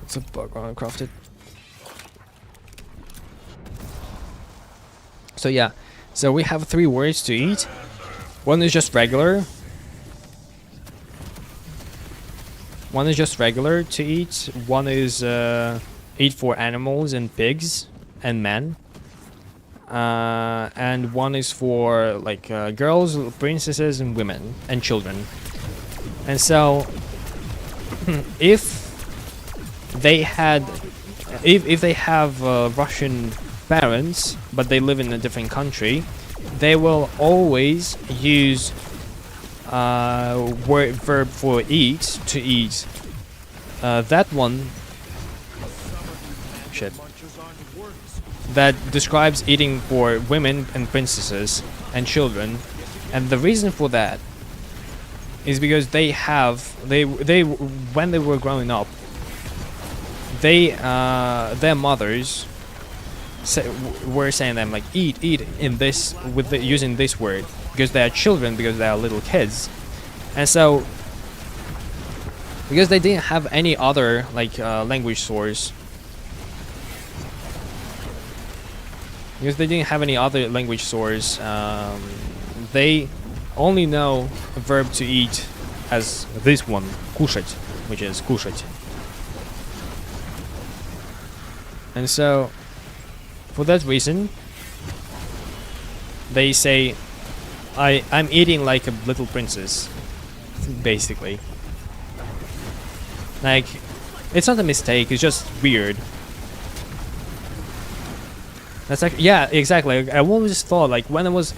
Speaker 2: It's a background crafted. So yeah, so we have 3 words to eat. One is just regular. One is just regular to eat. One is eat for animals and pigs and men. And one is for like girls, princesses, and women and children. And so, if they have Russian parents, but they live in a different country, they will always use verb for eat to eat. That one. Shit. That describes eating for women and princesses and children, and the reason for that is because they when they were growing up, their mothers were saying them like eat in this using this word because they are children, because they are little kids, and so because they didn't have any other like language source. Because they didn't have any other language source, they only know a verb to eat as this one, кушать, which is кушать. And so, for that reason, they say, I'm eating like a little princess, basically. Like, it's not a mistake, it's just weird. That's like, yeah, exactly. I always thought, like, when I was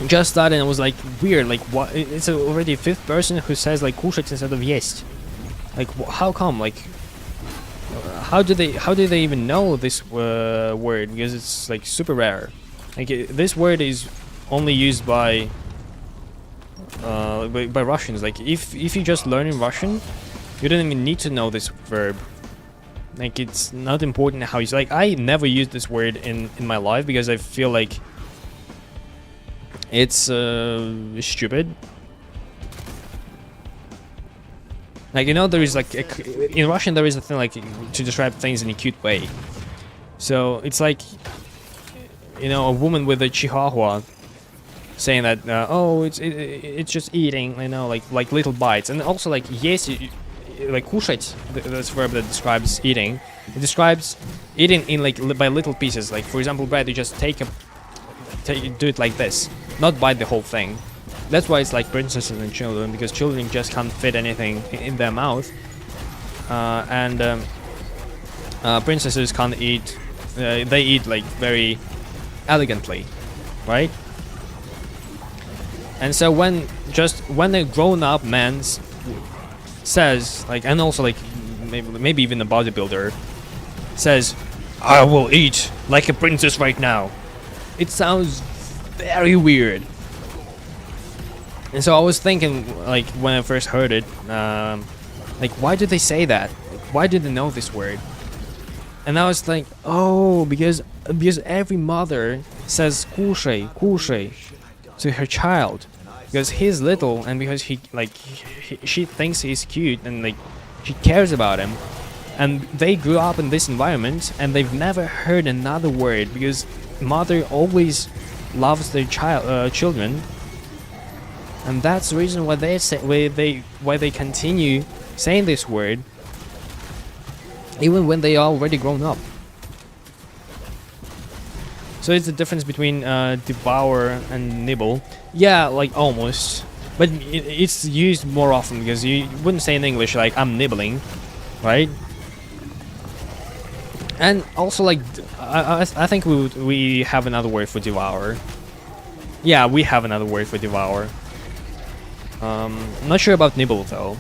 Speaker 2: just starting, I was like, weird, like, what? It's already a 5th person who says, like, кушать instead of есть. Like, how come? Like, how do they even know this word? Because it's, like, super rare. Like, this word is only used by Russians. Like, if you just learn in Russian, you don't even need to know this verb. Like, it's not important how you say. Like, I never use this word in my life because I feel like it's stupid. Like, you know, there is like in Russian there is a thing like to describe things in a cute way. So it's like, you know, a woman with a chihuahua saying that oh, it's just eating, you know, like little bites, and also like yes. Like кушать, this verb that describes eating, it describes eating in like by little pieces. Like, for example, bread, you just take do it like this, not bite the whole thing. That's why it's like princesses and children, because children just can't fit anything in their mouth, and princesses can't eat. They eat like very elegantly, right? And so when a grown-up man says, like, and also like maybe even a bodybuilder says, "I will eat like a princess right now," it sounds very weird. And so I was thinking, like, when I first heard it, like, why did they say that? Why did they know this word? And I was like, oh, because every mother says "кушай, кушай" to her child, because he's little, and because she thinks he's cute, and like she cares about him, and they grew up in this environment, and they've never heard another word, because mother always loves their children, and that's the reason why they continue saying this word even when they are already grown up. So it's the difference between devour and nibble. Yeah, like almost, but it's used more often, because you wouldn't say in English like "I'm nibbling," right? And also, like, I think we have another word for devour. Yeah, we have another word for devour. Not sure about nibble though.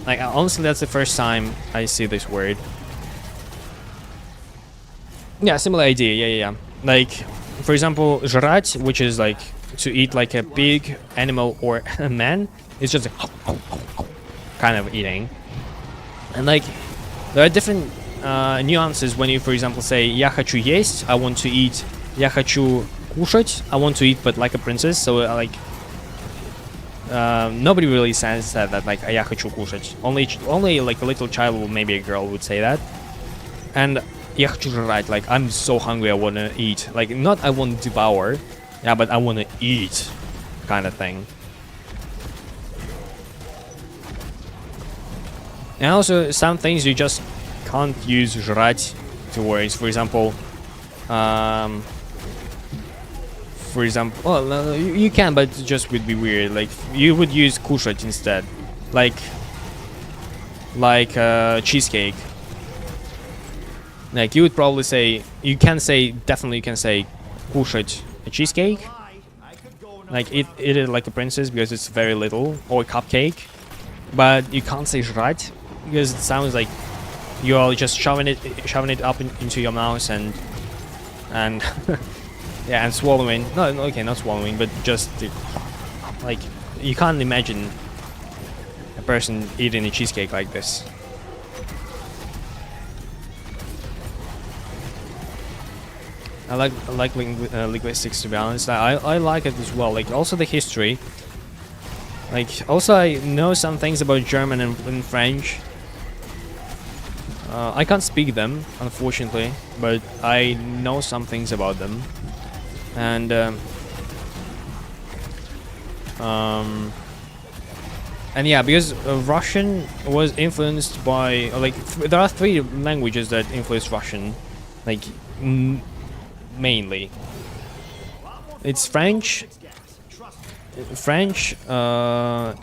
Speaker 2: Like, honestly, that's the first time I see this word. Yeah, similar idea. Yeah. Like, for example, жрать, which is like to eat like a big animal or a man, it's just like kind of eating. And like, there are different nuances when you, for example, say "я хочу есть," I want to eat. "Я хочу кушать," I want to eat, but like a princess. So like, nobody really says that like "я хочу кушать." Only like a little child, or maybe a girl, would say that. And "я хочу жрать," like I'm so hungry, I wanna eat. Like, not I want to devour, yeah, but I wanna eat, kind of thing. And also, some things you just can't use жрать towards. For example, well, no, you can, but it just would be weird. Like, you would use кушать instead, like cheesecake. Like, you would probably say, definitely you can say кушать a cheesecake. Like, eat it like a princess, because it's very little, or a cupcake. But you can't say жрать, because it sounds like you're just shoving it up into your mouth and yeah, and swallowing. No, okay, not swallowing, but just like, you can't imagine a person eating a cheesecake like this. I like linguistics, to be honest. I like it as well. Like, also the history. Like, also I know some things about German and French. I can't speak them, unfortunately, but I know some things about them. And yeah, because Russian was influenced by, like, there are 3 languages that influenced Russian, like, mainly. It's French,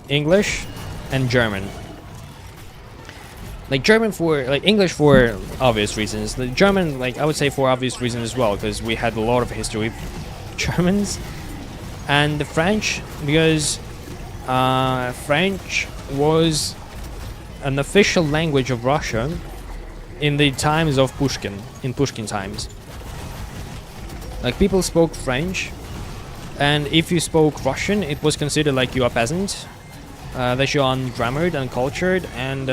Speaker 2: English, and German. Like, German for, like, English for obvious reasons. The German, like, I would say for obvious reasons as well, because we had a lot of history with Germans. And the French, because French was an official language of Russia in the times of Pushkin, in Pushkin times. Like, people spoke French, and if you spoke Russian, it was considered like you are peasant, that you are ungrammared, uncultured, and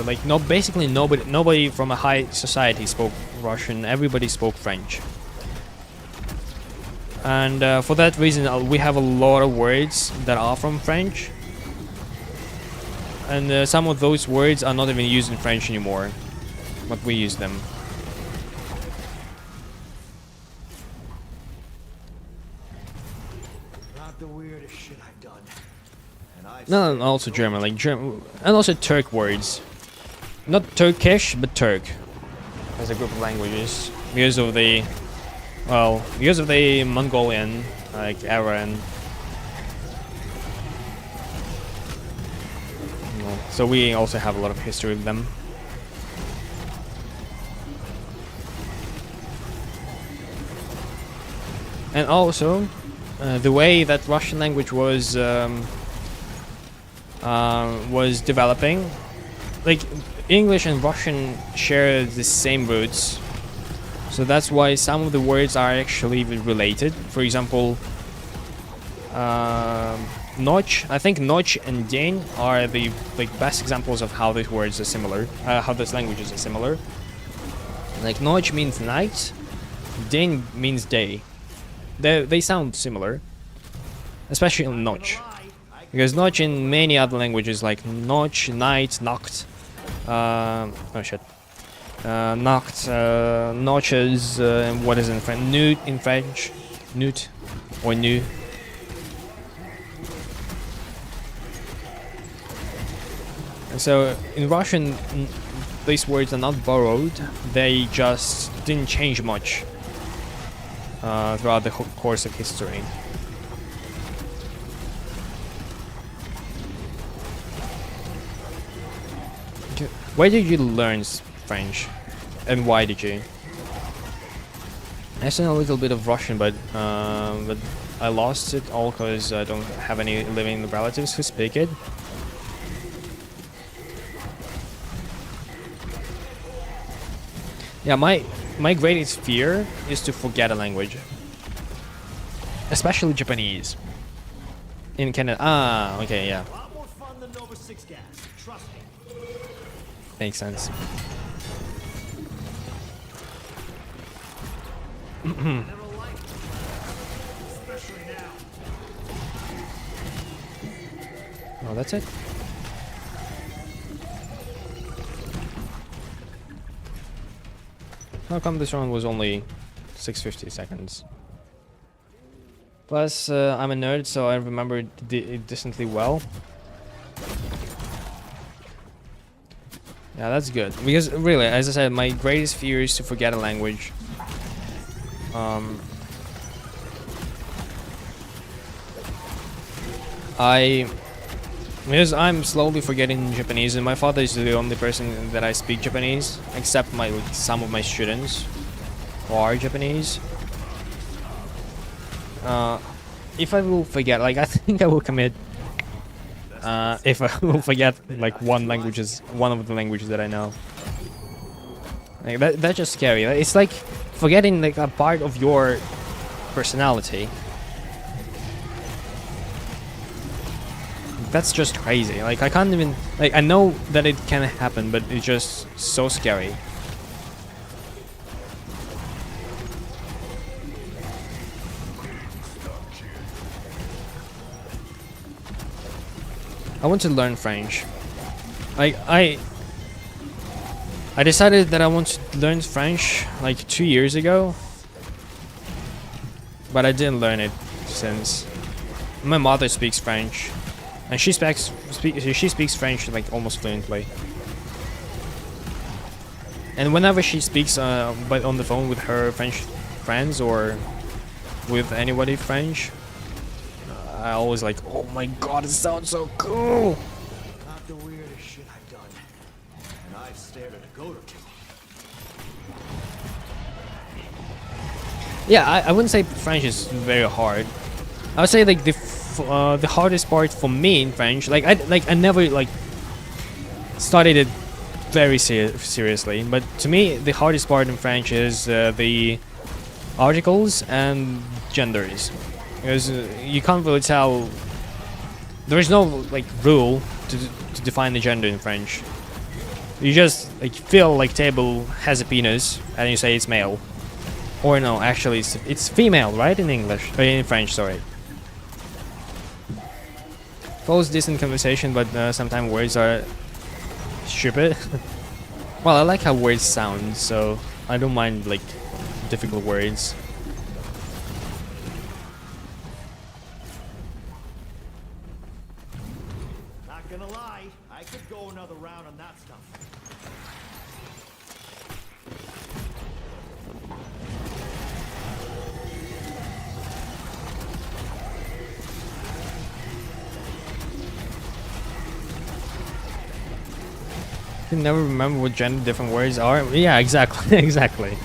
Speaker 2: like, basically nobody from a high society spoke Russian. Everybody spoke French. And for that reason, we have a lot of words that are from French, and some of those words are not even used in French anymore, but we use them.
Speaker 1: The weirdest shit I've done. And
Speaker 2: No, and also German, like German, and also Turk words. Not Turkish, but Turk, as a group of languages, because of the Mongolian like era and so we also have a lot of history with them. And also, the way that Russian language was developing, like English and Russian share the same roots, so that's why some of the words are actually related. For example, notch. I think notch and den are the best examples of how these words are similar, how these languages are similar. Like notch means night, den means day. They sound similar, especially in notch, because notch in many other languages like notch, night, nacht, nacht, notches, what is in French? Newt in French, newt or nu. And so in Russian, these words are not borrowed; they just didn't change much throughout the course of history. Where did you learn French, and why did you? I still know a little bit of Russian, but I lost it all because I don't have any living relatives who speak it. Yeah, my greatest fear is to forget a language, especially Japanese. In Canada, okay, yeah.
Speaker 1: A lot more fun than Nova 6 gas, trust me.
Speaker 2: Makes sense.
Speaker 1: Never liked it, especially now.
Speaker 2: Oh, that's it. How come this round was only 650 seconds? Plus, I'm a nerd, so I remember it decently well. Yeah, that's good. Because, really, as I said, my greatest fear is to forget a language. Because I'm slowly forgetting Japanese, and my father is the only person that I speak Japanese, except some of my students who are Japanese. If I will forget, like, I think I will commit. If I will forget like one of the languages that I know. Like that's just scary. It's like forgetting like a part of your personality. That's just crazy. Like I can't even I know that it can happen, but it's just so scary. I want to learn French. I decided that I want to learn French like 2 years ago, but I didn't learn it since. My mother speaks French, and she speaks French like almost fluently. And whenever she speaks, but on the phone with her French friends or with anybody French, I always like, oh my god, it sounds so cool.
Speaker 1: Not the weirdest shit I've done, and I've stared at a goat or two.
Speaker 2: Yeah, I wouldn't say French is very hard. I would say like the hardest part for me in French, I never like studied it very seriously, but to me the hardest part in French is the articles and genders, because you can't really tell. There is no like rule to define the gender in French. You just like feel like table has a penis and you say it's male, or no, actually it's female, right? In English, in French, sorry. Follows decent conversation, but sometimes words are stupid. Well, I like how words sound, so I don't mind like difficult words.
Speaker 1: Not gonna lie, I could go another round on that stuff.
Speaker 2: can never remember what gender different words are. Yeah, exactly, exactly.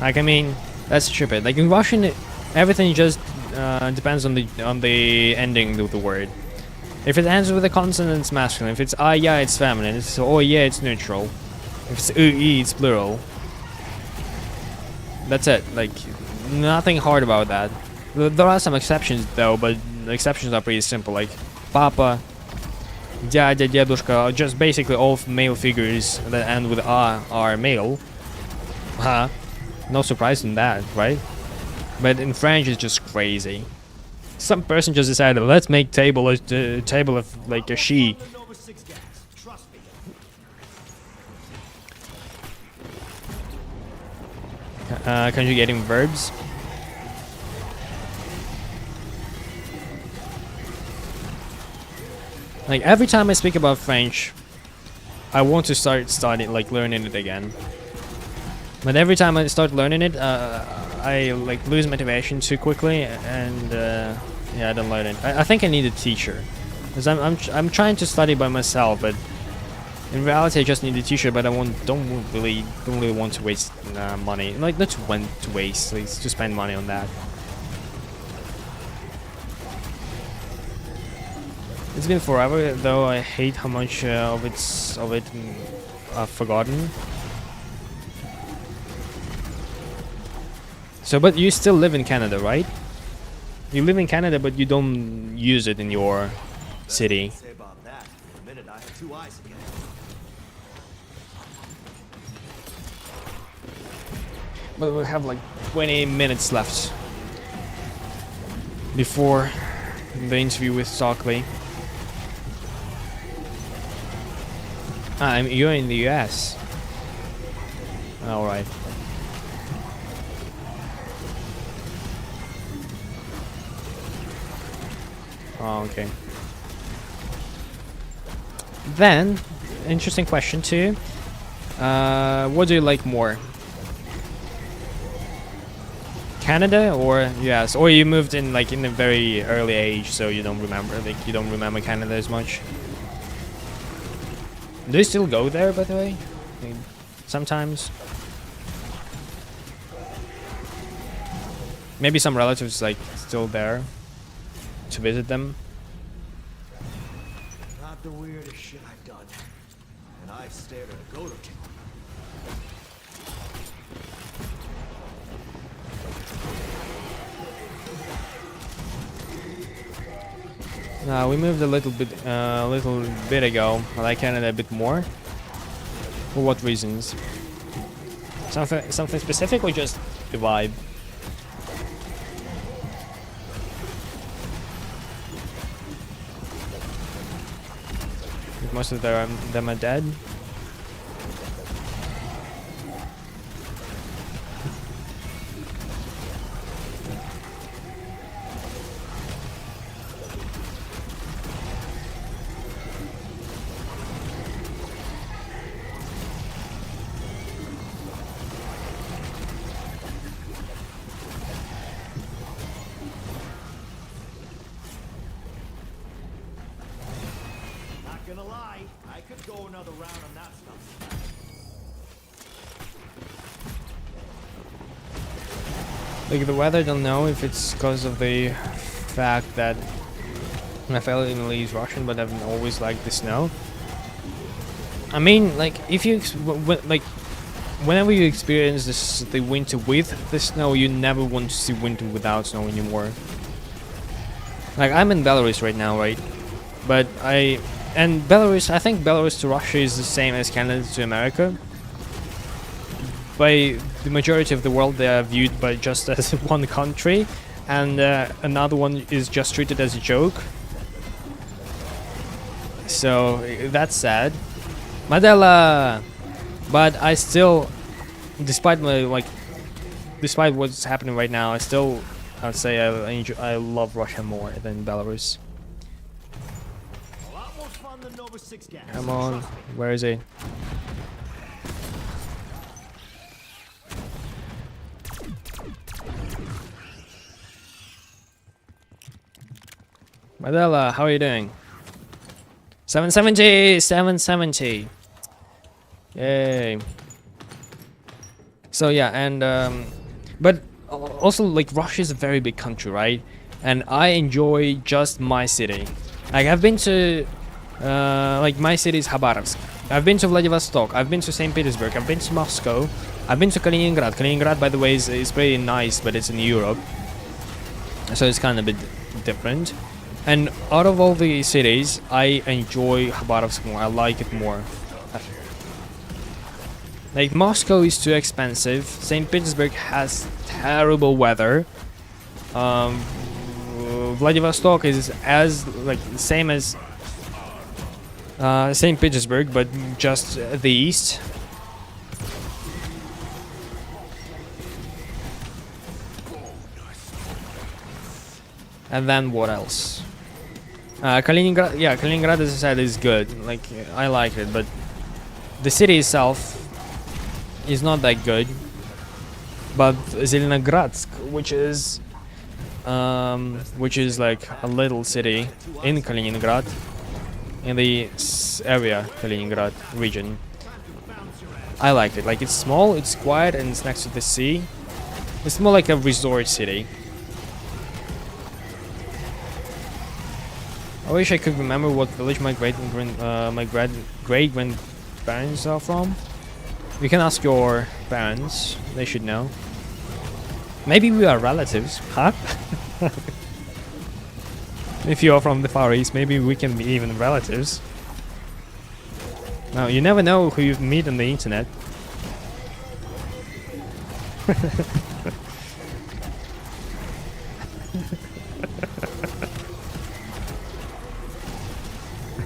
Speaker 2: Like, I mean, that's stupid. Like in Russian, everything just depends on the ending of the word. If it ends with a consonant, it's masculine. If it's yeah, it's feminine. If it's yeah, it's neutral. If it's it's plural. That's it. Like, nothing hard about that. There are some exceptions though, but the exceptions are pretty simple. Like papa, dядя, дедушка, just basically all male figures that end with are male. No surprise in that, right? But in French, it's just crazy. Some person just decided, let's make table a table of like a she. Conjugating verbs. Like every time I speak about French, I want to start studying, like learning it again. But every time I start learning it, I like lose motivation too quickly, and yeah, I don't learn it. I think I need a teacher, because I'm trying to study by myself, but in reality I just need a teacher. But I don't really want to waste money. Like not to waste, like to spend money on that. It's been forever, though. I hate how much of it I've forgotten. So, but you still live in Canada, right? You live in Canada, but you don't use it in your city. But we have like 20 minutes left before the interview with Spudley. You're in the US. Alright. Oh, okay. Then, interesting question too. What do you like more? Canada or US? Or you moved in like in a very early age, so you don't remember, like you don't remember Canada as much. Do you still go there, by the way? Like, sometimes. Maybe some relatives like still there to visit them.
Speaker 1: Not the weirdest shit I've done, and I've stared at a goat or two.
Speaker 2: We moved a little bit ago. I like Canada a bit more. For what reasons? Something specific or just the vibe? Most of them are dead.
Speaker 1: Gonna lie, I could go another round on that stuff.
Speaker 2: Like the weather, I don't know if it's because of the fact that my family is Russian, but I've always liked the snow. I mean, like if you whenever you experience the winter with the snow, you never want to see winter without snow anymore. Like I'm in Belarus right now, right? But And Belarus, I think Belarus to Russia is the same as Canada to America. By the majority of the world, they are viewed by just as one country, and another one is just treated as a joke. So that's sad. Madela, but I still, despite what's happening right now, I'd say I love Russia more than Belarus. Come on, where is he? Madela, how are you doing? 770! 770! Yay. So yeah, and but also like Russia is a very big country, right? And I enjoy just my city. Like I've been to like my city is Khabarovsk. I've been to Vladivostok. I've been to St. Petersburg. I've been to Moscow. I've been to Kaliningrad. Kaliningrad, by the way, is pretty nice, but it's in Europe, so it's kind of a bit different. And out of all the cities, I enjoy Khabarovsk more. I like it more. Like Moscow is too expensive. St. Petersburg has terrible weather. Vladivostok is as like same as St. Petersburg, but just the east. And then what else? Kaliningrad. Yeah, Kaliningrad, as I said, is good. Like I like it, but the city itself is not that good. But Zelenogradsk, which is like a little city in Kaliningrad, in the area Kaliningrad region, I like it. Like it's small, it's quiet, and it's next to the sea. It's more like a resort city. I wish I could remember what village my great grandparents are from. You can ask your parents; they should know. Maybe we are relatives, huh? If you are from the Far East, maybe we can be even relatives. Now, you never know who you meet on the internet.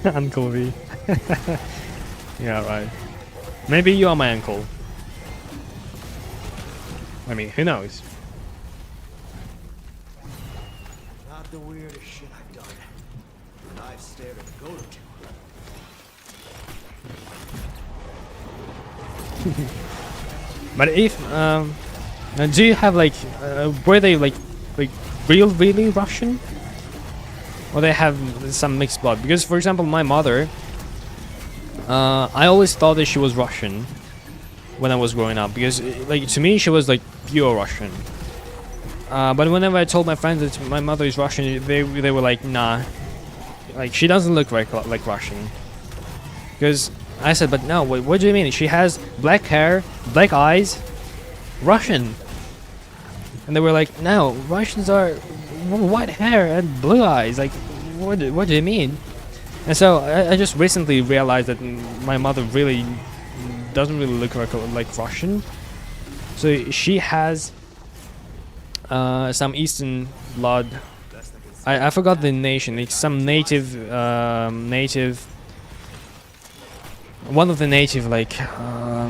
Speaker 2: Uncle V. Yeah, right. Maybe you are my uncle. I mean, who knows?
Speaker 1: Not the weirdest shit I've done. And I've stared at the goat or two.
Speaker 2: But if do you have like were they like really Russian, or they have some mixed blood? Because for example, my mother, I always thought that she was Russian when I was growing up, because like to me she was like pure Russian. But whenever I told my friends that my mother is Russian, they were like, nah, like she doesn't look like Russian. Because I said, but no, what do you mean? She has black hair, black eyes, Russian. And they were like, no, Russians are white hair and blue eyes. Like, what do you mean? And so I just recently realized that my mother really doesn't really look like Russian. So she has some Eastern blood. I forgot the nation. It's some native, one of the native like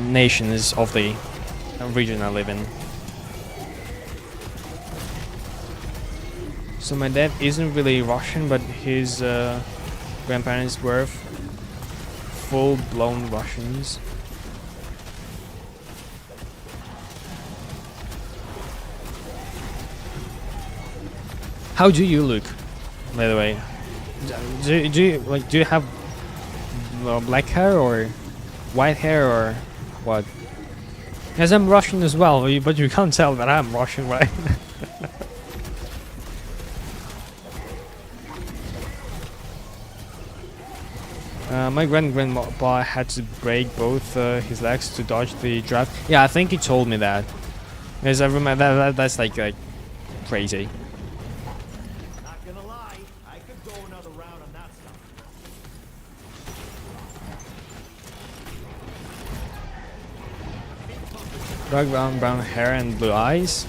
Speaker 2: nations of the region I live in. So my dad isn't really Russian, but his grandparents were full-blown Russians. How do you look, by the way? Do you have black hair or white hair or what? Because I'm Russian as well, but you can't tell that I'm Russian, right? My grandpa had to break both his legs to dodge the draft. Yeah, I think he told me that. Because I remember that's like crazy.
Speaker 1: Not gonna lie, I could go another round on that stuff.
Speaker 2: Dark brown hair and blue eyes.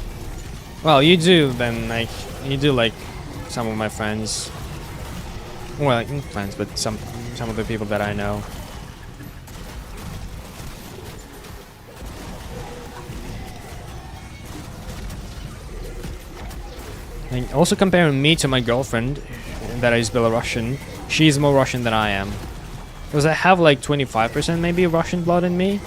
Speaker 2: Well, you do then, like you do like some of my friends. Well, like not friends, but some of the people that I know. And also comparing me to my girlfriend, that is Belarusian, she's more Russian than I am. Because I have like 25% maybe Russian blood in me.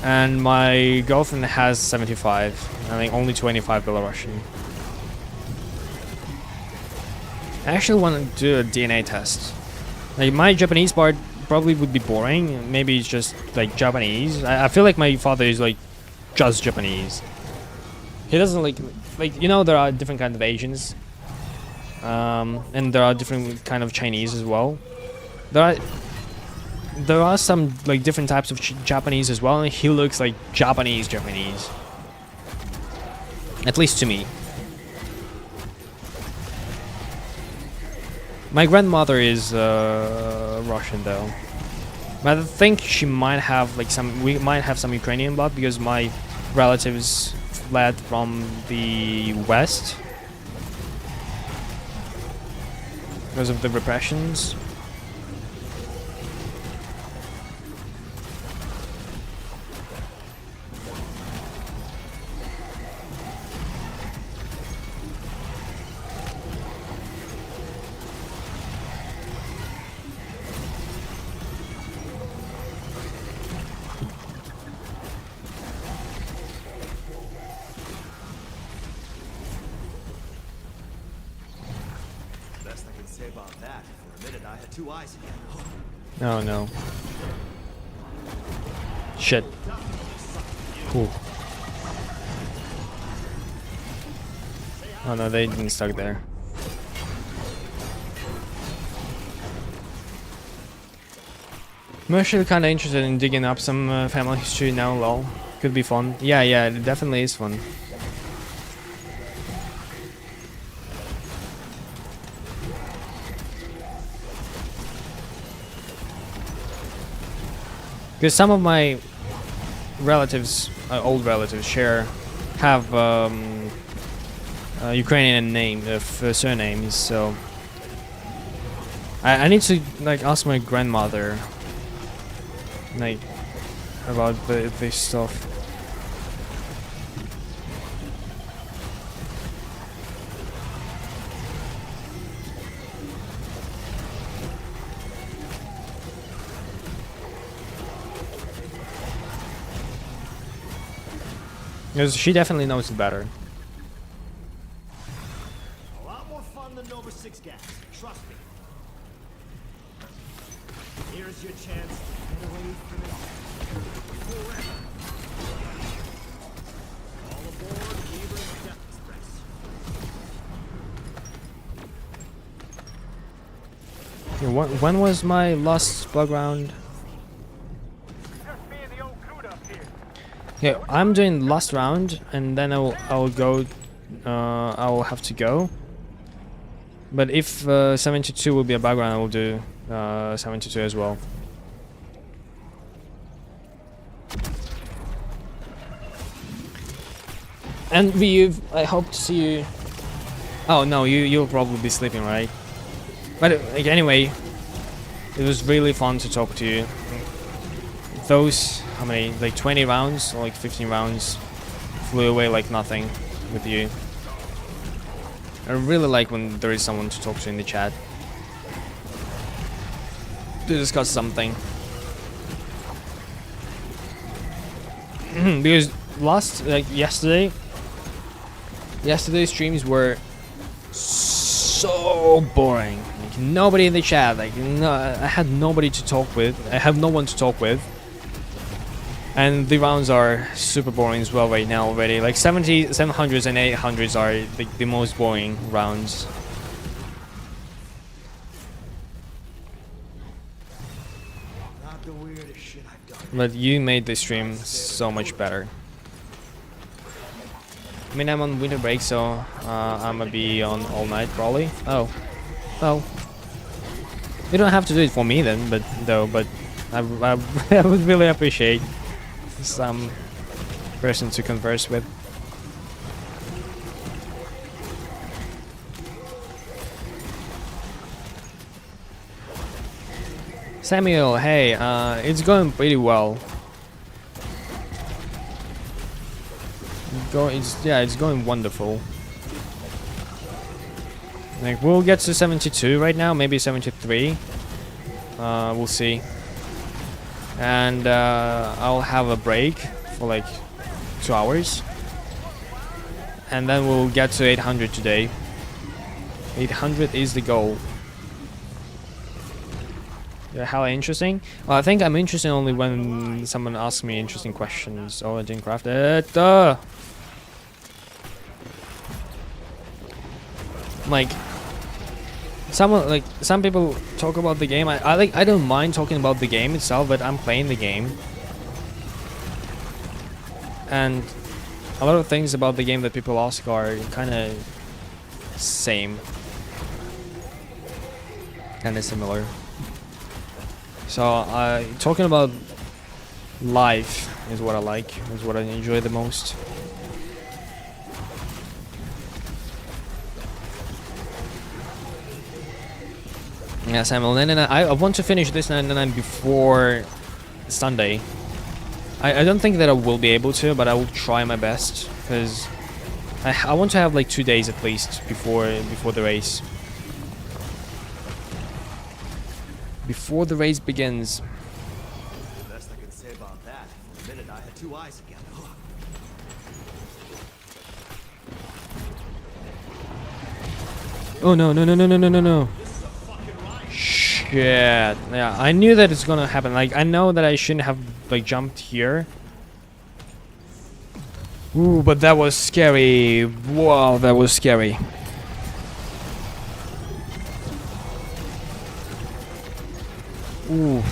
Speaker 2: And my girlfriend has 75. I think only 25 Belarusian. I actually want to do a DNA test. Like my Japanese part probably would be boring. Maybe it's just like Japanese. I feel like my father is like just Japanese. He doesn't like you know, there are different kind of Asians, and there are different kind of Chinese as well. There are some like different types of Japanese as well, and he looks like Japanese. At least to me. My grandmother is Russian though, but I think she might have like we might have some Ukrainian blood because my relatives fled from the west because of the repressions.
Speaker 1: Best I can say about that. For a minute, I had two eyes again.
Speaker 2: Oh no. Shit. Cool. Oh no, they didn't stuck there. I'm actually kind of interested in digging up some family history now, lol. Could be fun. Yeah, it definitely is fun. Because some of my relatives, old relatives, have Ukrainian surnames, so I need to like ask my grandmother like about this stuff. Because she definitely knows it better.
Speaker 1: A lot more fun than Nova 6 gas. Trust me. Here's your chance to get away from it all. Forever. All aboard Weaver's Death Express.
Speaker 2: Yeah, when was my last bug round? Yeah, I'm doing last round, and then I'll go. I'll have to go. But if 72 will be a background, I will do 72 as well. And Ryuv, I hope to see you. Oh no, you'll probably be sleeping, right? But like, anyway, it was really fun to talk to you. Those, how many, like 20 rounds or like 15 rounds flew away like nothing with you. I really like when there is someone to talk to in the chat to discuss something. Because yesterday's streams were so boring. Like, nobody in the chat, like I had nobody to talk with. I have no one to talk with. And the rounds are super boring as well right now already. Like 700s and 800s are like the most boring rounds.
Speaker 1: Not the weirdest shit I've done.
Speaker 2: But you made the stream so much better. I mean, I'm on winter break, so I'm gonna be on all night probably. Oh. You don't have to do it for me then, but I would really appreciate some person to converse with. Samuel, hey, it's going pretty well. It's going wonderful. Like, we'll get to 72 right now, maybe 73. We'll see. And I'll have a break for like 2 hours. And then we'll get to 800 today. 800 is the goal. Hella interesting. Well, I think I'm interesting only when someone asks me interesting questions. Oh, I didn't craft it. Like, some people talk about the game. I don't mind talking about the game itself, but I'm playing the game, and a lot of things about the game that people ask are kind of same, kind of similar. So talking about life is what I like, is what I enjoy the most. Yeah, Samuel, I want to finish this 99 before Sunday. I don't think that I will be able to, but I will try my best, because I want to have like 2 days at least before the race. Before the race begins.
Speaker 1: The best I can say about that. For a minute, I had two eyes again.
Speaker 2: Oh no, no, no, no, no, no, no, no. Shit. Yeah, I knew that it's gonna happen. Like, I know that I shouldn't have like jumped here. Ooh, but that was scary. Wow, that was scary. Ooh.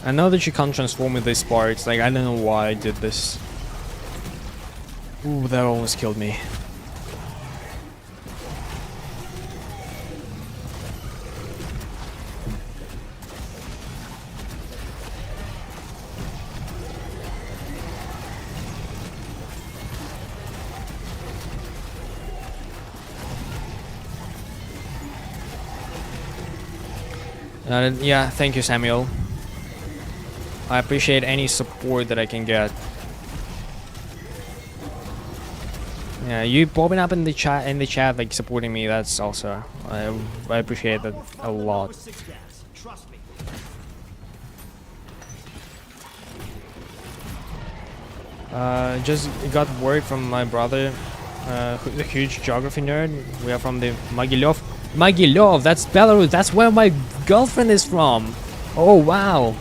Speaker 2: I know that you can't transform with these parts. Like, I don't know why I did this. Ooh, that almost killed me. Yeah, thank you, Samuel. I appreciate any support that I can get. Yeah, you popping up in the chat, like supporting me. That's also I appreciate that a lot. Just got word from my brother, who's a huge geography nerd. We are from the Mogilov. Mogilov, that's Belarus. That's where my girlfriend is from. Oh wow.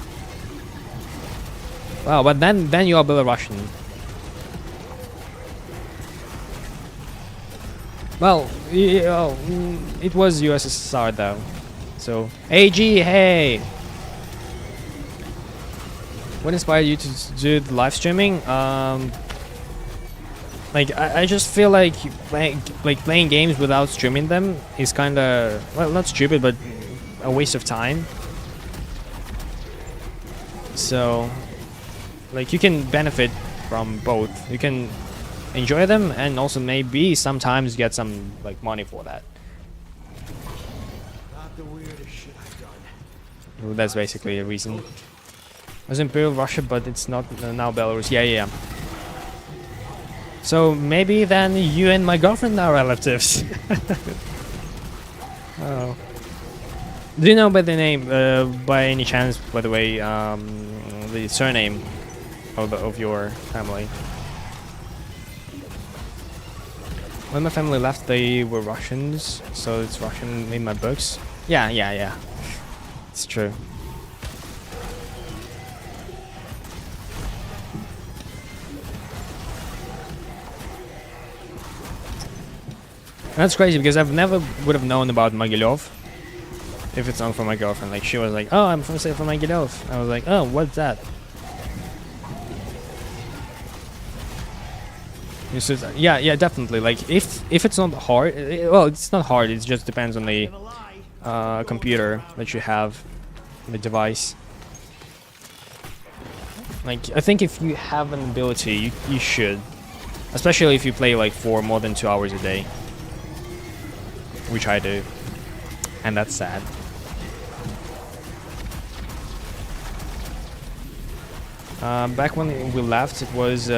Speaker 2: Wow, but then you are Belarusian. Well, it was USSR though. So, AG, hey! What inspired you to do the live streaming? Like, I just feel like playing games without streaming them is kind of, well, not stupid, but a waste of time. So, like, you can benefit from both. You can enjoy them and also maybe sometimes get some like money for that.
Speaker 1: Not the weirdest shit I've done.
Speaker 2: Well, that's basically a reason. It was Imperial Russia, but it's not now Belarus. Yeah. So maybe then you and my girlfriend are relatives. Oh. Do you know by the name, by any chance, by the way, the surname of your family? When my family left, they were Russians, so it's Russian in my books. Yeah. It's true. That's crazy because I've never would have known about Mogilov if it's not for my girlfriend. Like, she was like, "Oh, I'm from Mogilov." I was like, "Oh, what's that?" Yeah, definitely. Like, if it's not hard, well, it's not hard. It just depends on the computer that you have, the device. Like, I think if you have an ability, you should, especially if you play like for more than 2 hours a day, which I do, and that's sad. Back when we left, it was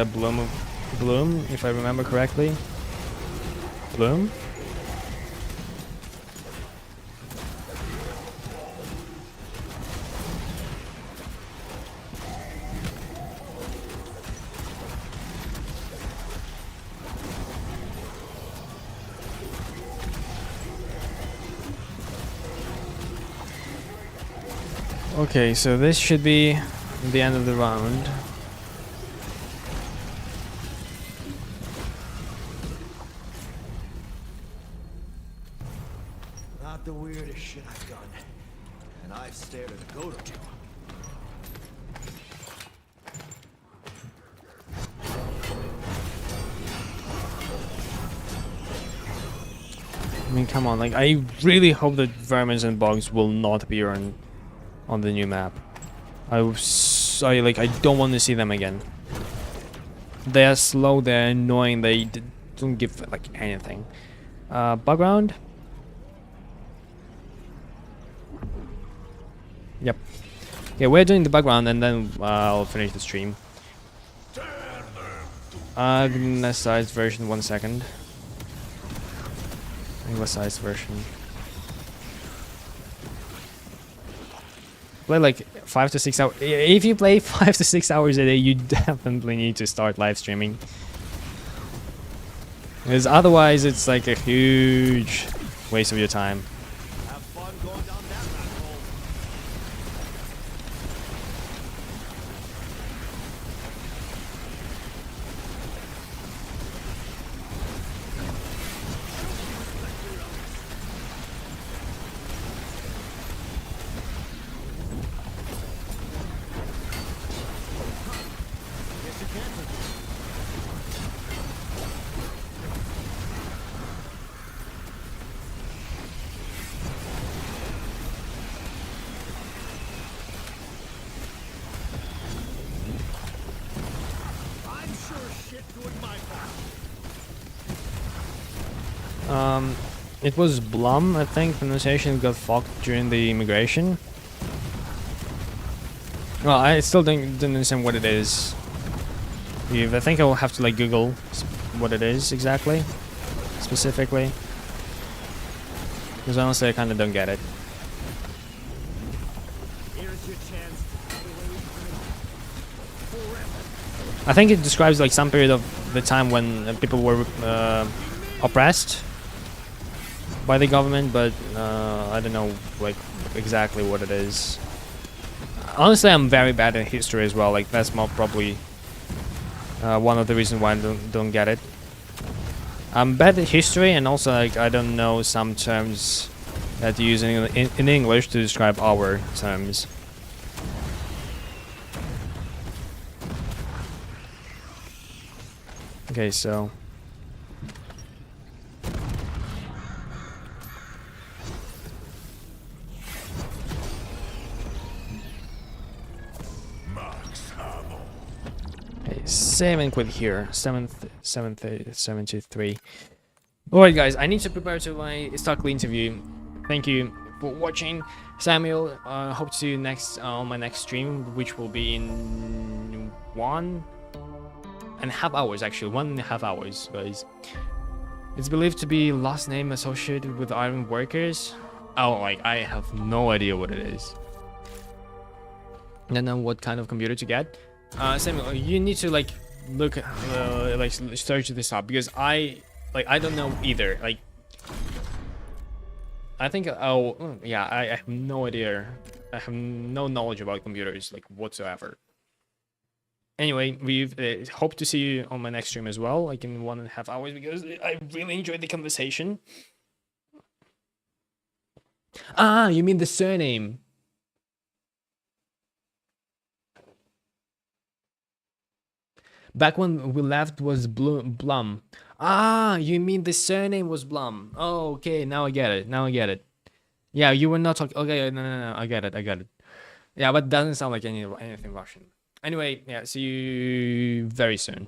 Speaker 2: Bloom, if I remember correctly. Bloom? Okay, so this should be the end of the round.
Speaker 1: Not the weirdest shit I've done. And I've stared at a goat or two.
Speaker 2: I mean, come on, like, I really hope that vermins and bugs will not appear on the new map. I don't want to see them again. They're slow, they're annoying, they don't give, like, anything. Bug round? Yep. Yeah, we're doing the bug round and then I'll finish the stream. Anglicized version, 1 second. Anglicized version. Play like 5 to 6 hours. If you play 5 to 6 hours a day, you definitely need to start live streaming. Because otherwise, it's like a huge waste of your time.
Speaker 1: Have fun going down that rabbit hole. Guess you can't. I'm sure shit doing my part.
Speaker 2: It was Blum, I think. Pronunciation got fucked during the immigration. Well, I still didn't understand what it is. I think I will have to like Google what it is exactly, specifically. Because honestly, I kind of don't get it.
Speaker 1: Here's your chance.
Speaker 2: I think it describes like some period of the time when people were oppressed by the government, but I don't know like exactly what it is. Honestly, I'm very bad at history as well. Like that's more probably one of the reasons why I don't get it. I'm bad at history, and also like I don't know some terms that you use in English to describe our terms. Okay, so. Okay, 7 quid here. 73. Alright guys, I need to prepare to my Stockley interview. Thank you for watching. Samuel, hope to see you next on my next stream, which will be in 1.5 hours actually. 1.5 hours, guys. It's believed to be last name associated with iron workers. Oh, like I have no idea what it is. I don't know what kind of computer to get. Samuel, you need to like look like search this up, because I don't know either. Like I think yeah, I have no idea. I have no knowledge about computers like whatsoever. Anyway, we hope to see you on my next stream as well, like in 1.5 hours, because I really enjoyed the conversation. Ah, you mean the surname? Back when we left was Blum. Ah, you mean the surname was Blum. Oh, okay, now I get it. Now I get it. Yeah, you were not talking. Okay, no. I get it. Yeah, but it doesn't sound like anything Russian. Anyway, yeah, see you very soon.